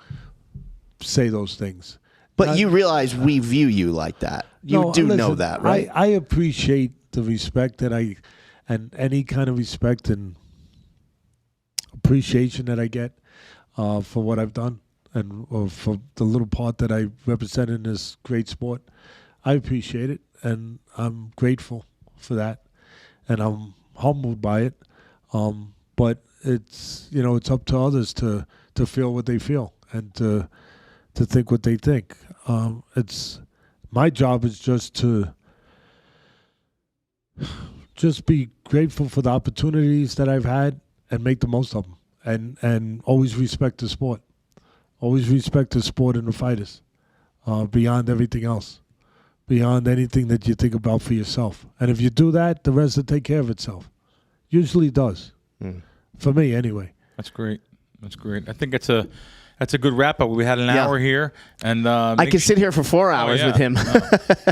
[SPEAKER 4] say those things.
[SPEAKER 2] But you realize we view you like that. You know that, right?
[SPEAKER 4] I appreciate the respect and any kind of respect and appreciation that I get for what I've done and for the little part that I represent in this great sport. I appreciate it, and I'm grateful for that, and I'm humbled by it. But it's it's up to others to feel what they feel and to think what they think. It's my job is just be grateful for the opportunities that I've had and make the most of them, and always respect the sport. Always respect the sport and the fighters beyond everything else, beyond anything that you think about for yourself. And if you do that, the rest will take care of itself. Usually does. For me, anyway.
[SPEAKER 3] That's great. That's great. I think that's a good wrap up. We had an hour here, and
[SPEAKER 2] I could sit here for 4 hours with him.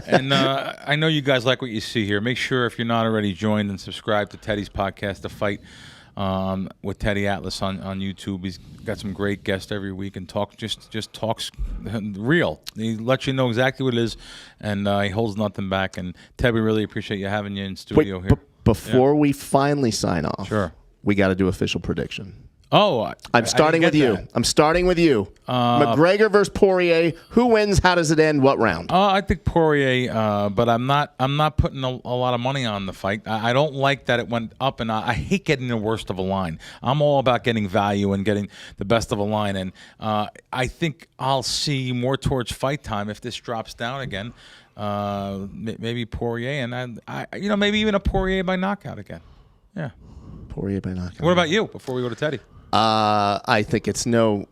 [SPEAKER 3] And I know you guys like what you see here. Make sure, if you're not already joined, and subscribe to Teddy's podcast, The Fight, with Teddy Atlas on YouTube. He's got some great guests every week and just talks real. He lets you know exactly what it is, and he holds nothing back. And Ted, we really appreciate you having you in studio here.
[SPEAKER 2] Before we finally sign off,
[SPEAKER 3] sure,
[SPEAKER 2] we got to do official prediction.
[SPEAKER 3] Oh,
[SPEAKER 2] I'm starting with you. I'm starting with you. McGregor versus Poirier. Who wins? How does it end? What round?
[SPEAKER 3] I think Poirier, but I'm not putting a lot of money on the fight. I don't like that it went up, and I hate getting the worst of a line. I'm all about getting value and getting the best of a line, and I think I'll see more towards fight time if this drops down again. Maybe Poirier, and maybe even a Poirier by knockout again. Yeah,
[SPEAKER 2] Poirier by knockout.
[SPEAKER 3] What about you? Before we go to Teddy.
[SPEAKER 2] I think it's no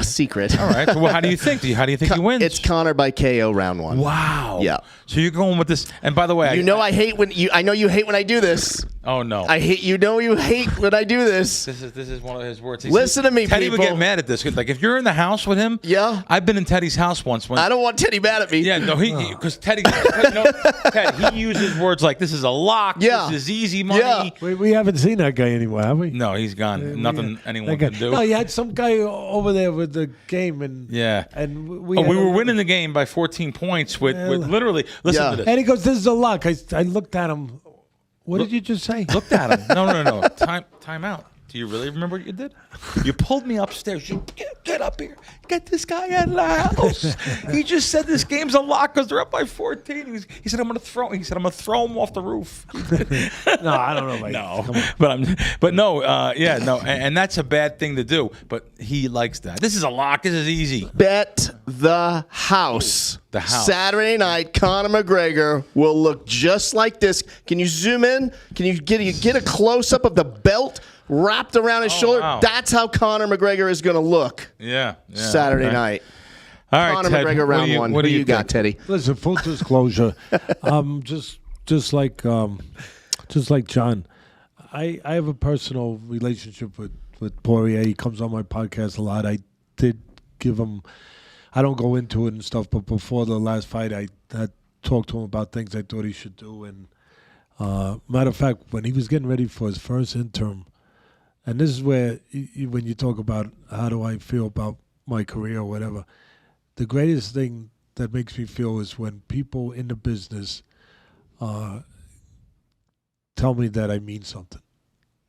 [SPEAKER 2] secret.
[SPEAKER 3] All right. So, how do you think? How do you think he wins?
[SPEAKER 2] It's Conor by KO round 1.
[SPEAKER 3] Wow.
[SPEAKER 2] Yeah.
[SPEAKER 3] So you're going with this. And by the way,
[SPEAKER 2] I hate when I know you hate when I do this.
[SPEAKER 3] Oh no.
[SPEAKER 2] I hate you hate when I do this.
[SPEAKER 3] This is one of his words.
[SPEAKER 2] Listen to me,
[SPEAKER 3] Teddy
[SPEAKER 2] people.
[SPEAKER 3] would get mad at this. Like if you're in the house with him.
[SPEAKER 2] Yeah.
[SPEAKER 3] I've been in Teddy's house once.
[SPEAKER 2] I don't want Teddy mad at me.
[SPEAKER 3] Yeah. No. Because Teddy. Ted, he uses words like this is a lock.
[SPEAKER 2] Yeah.
[SPEAKER 3] This is easy money.
[SPEAKER 2] Yeah.
[SPEAKER 4] We haven't seen that guy anymore, have we?
[SPEAKER 3] No, he's gone. Nothing anyone can do.
[SPEAKER 4] No, you had some guy over there with the game, and we
[SPEAKER 3] were winning the game by 14 points with literally. Listen to this.
[SPEAKER 4] And he goes, "This is a lock." I looked at him. What did you just say?
[SPEAKER 3] Looked at him. No. Time out. Do you really remember what you did? You pulled me upstairs. get up here. Get this guy out of the house. He just said this game's a lock because they're up by 14. He said, I'm going to throw him off the roof.
[SPEAKER 4] No, I don't know.
[SPEAKER 3] No, no. And that's a bad thing to do. But he likes that. This is a lock. This is easy.
[SPEAKER 2] Bet the house.
[SPEAKER 3] The house.
[SPEAKER 2] Saturday night, Conor McGregor will look just like this. Can you zoom in? Can you get a close-up of the belt wrapped around his shoulder?
[SPEAKER 3] Wow.
[SPEAKER 2] That's how Conor McGregor is going to look Saturday night.
[SPEAKER 3] All right,
[SPEAKER 2] Conor
[SPEAKER 3] Ted,
[SPEAKER 2] McGregor round one. What do you got, Teddy?
[SPEAKER 4] Listen, full disclosure, just like John, I have a personal relationship with Poirier. He comes on my podcast a lot. I did give him. I don't go into it and stuff, but before the last fight, I talked to him about things I thought he should do. And matter of fact, when he was getting ready for his first interim, and this is where, when you talk about how do I feel about my career or whatever, the greatest thing that makes me feel is when people in the business tell me that I mean something.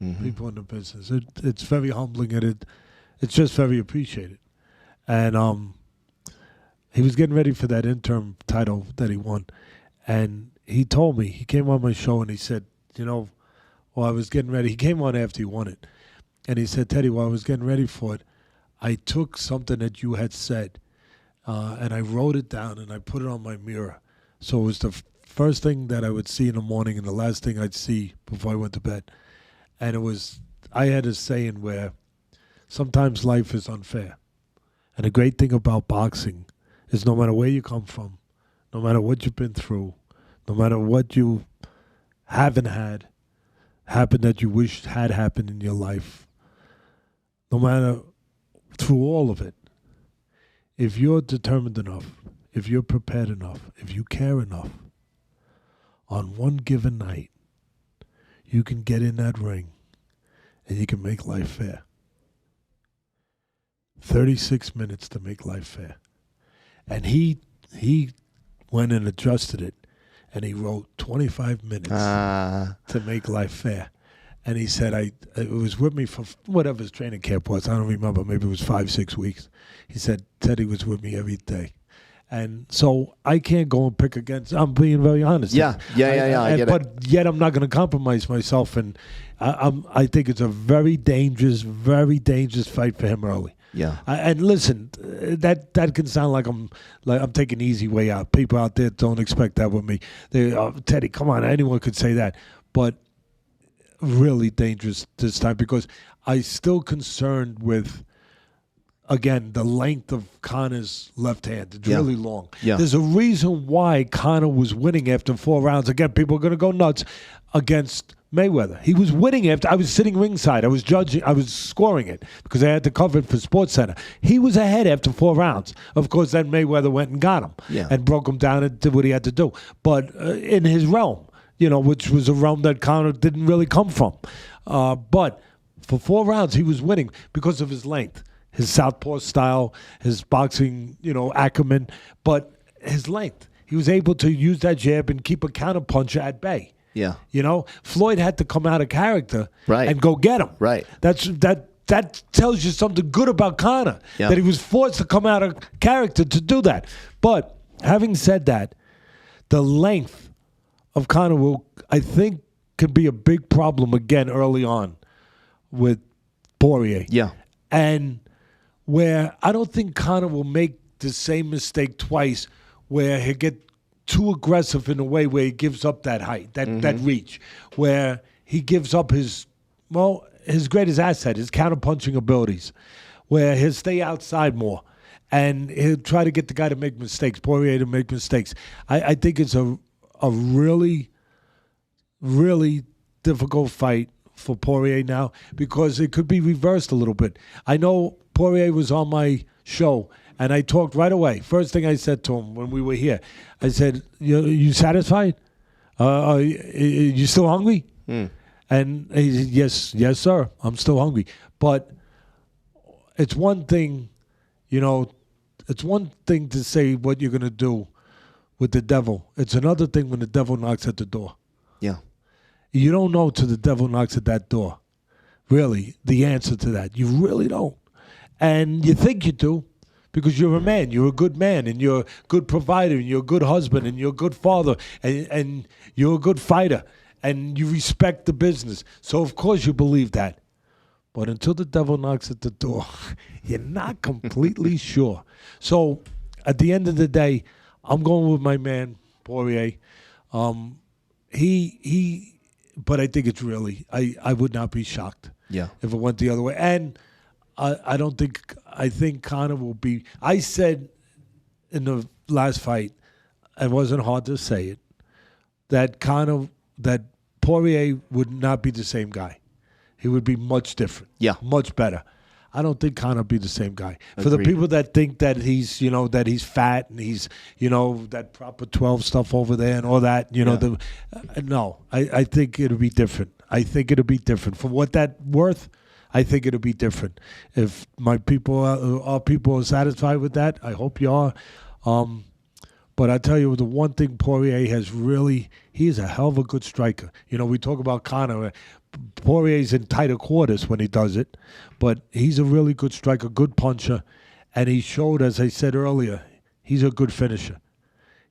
[SPEAKER 4] Mm-hmm. People in the business. It's very humbling, and it's just very appreciated. And he was getting ready for that interim title that he won. And he told me, he came on my show and he said, while I was getting ready, he came on after he won it. And he said, Teddy, while I was getting ready for it, I took something that you had said and I wrote it down and I put it on my mirror. So it was the first thing that I would see in the morning and the last thing I'd see before I went to bed. And I had a saying where sometimes life is unfair. And the great thing about boxing is no matter where you come from, no matter what you've been through, no matter what you haven't had happen that you wish had happened in your life, no matter through all of it, if you're determined enough, if you're prepared enough, if you care enough, on one given night, you can get in that ring and you can make life fair. 36 minutes to make life fair. And he went and adjusted it, and he wrote 25 minutes to make life fair. And he said, it was with me for whatever his training camp was. I don't remember. Maybe it was 5-6 weeks. He said, Teddy was with me every day. And so I can't go and pick against. I'm being very honest.
[SPEAKER 2] Yeah. I get it.
[SPEAKER 4] But yet I'm not going to compromise myself. And I think it's a very dangerous fight for him early.
[SPEAKER 2] Yeah.
[SPEAKER 4] And listen, that can sound like I'm taking the easy way out. People out there don't expect that with me. Teddy, come on, anyone could say that. But really dangerous this time because I'm still concerned with, again, the length of Conor's left hand. It's really long.
[SPEAKER 2] Yeah.
[SPEAKER 4] There's a reason why Conor was winning after 4 rounds. Again, people are going to go nuts against Mayweather. He was winning after. I was sitting ringside. I was judging. I was scoring it because I had to cover it for SportsCenter. He was ahead after 4 rounds. Of course, then Mayweather went and got him and broke him down and did what he had to do. But in his realm, which was a realm that Conor didn't really come from. But for 4 rounds, he was winning because of his length, his southpaw style, his boxing, acumen, but his length. He was able to use that jab and keep a counterpuncher at bay.
[SPEAKER 2] Yeah.
[SPEAKER 4] Floyd had to come out of character
[SPEAKER 2] right.
[SPEAKER 4] and go get him.
[SPEAKER 2] Right.
[SPEAKER 4] That tells you something good about Conor, that he was forced to come out of character to do that. But having said that, the length of Conor I think, could be a big problem again early on with Poirier.
[SPEAKER 2] Yeah.
[SPEAKER 4] And where I don't think Conor will make the same mistake twice where he'll get too aggressive in a way where he gives up that height, that reach, where he gives up his greatest asset, his counterpunching abilities, where he'll stay outside more and he'll try to get the guy to make mistakes, Poirier to make mistakes. I think it's a really, really difficult fight for Poirier now because it could be reversed a little bit. I know Poirier was on my show and I talked right away. First thing I said to him when we were here, I said, you satisfied? You still hungry? And he said, yes, sir, I'm still hungry. But it's one thing, it's one thing to say what you're going to do with the devil. It's another thing when the devil knocks at the door.
[SPEAKER 2] Yeah.
[SPEAKER 4] You don't know till the devil knocks at that door, really, the answer to that. You really don't. And you think you do because you're a man. You're a good man, and you're a good provider, and you're a good husband, and you're a good father, and you're a good fighter, and you respect the business. So, of course, you believe that. But until the devil knocks at the door, you're not completely sure. So, at the end of the day, I'm going with my man, Poirier. But I think it's really, I would not be shocked if it went the other way. And I think Conor will be, I said in the last fight, it wasn't hard to say it, that Poirier would not be the same guy. He would be much different. Yeah. Much better. I don't think Conor would be the same guy. Agreed. For the people that think that he's, that he's fat and he's, that proper 12 stuff over there and all that, no, I think it'll be different. I think it'll be different. For what that's worth, I think it'll be different. If my people, our people are satisfied with that, I hope you are. But I tell you, the one thing Poirier has really, he's a hell of a good striker. We talk about Conor. Poirier's in tighter quarters when he does it, but he's a really good striker, good puncher, and he showed, as I said earlier, he's a good finisher.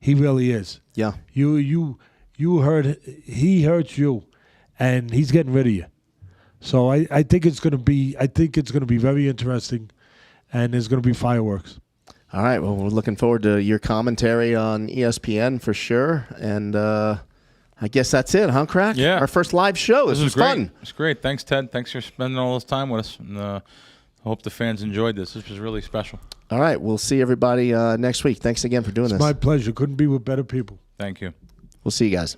[SPEAKER 4] He really is. Yeah. You heard, he hurts you, and he's getting rid of you. So I think it's going to be very interesting, and there's going to be fireworks.
[SPEAKER 2] All right. Well, we're looking forward to your commentary on ESPN for sure, and I guess that's it, huh, Krack?
[SPEAKER 3] Yeah.
[SPEAKER 2] Our first live show. This was fun.
[SPEAKER 3] It's great. Thanks, Ted. Thanks for spending all this time with us. And, I hope the fans enjoyed this. This was really special.
[SPEAKER 2] All right. We'll see everybody next week. Thanks again for doing this.
[SPEAKER 4] It's my pleasure. Couldn't be with better people.
[SPEAKER 3] Thank you.
[SPEAKER 2] We'll see you guys.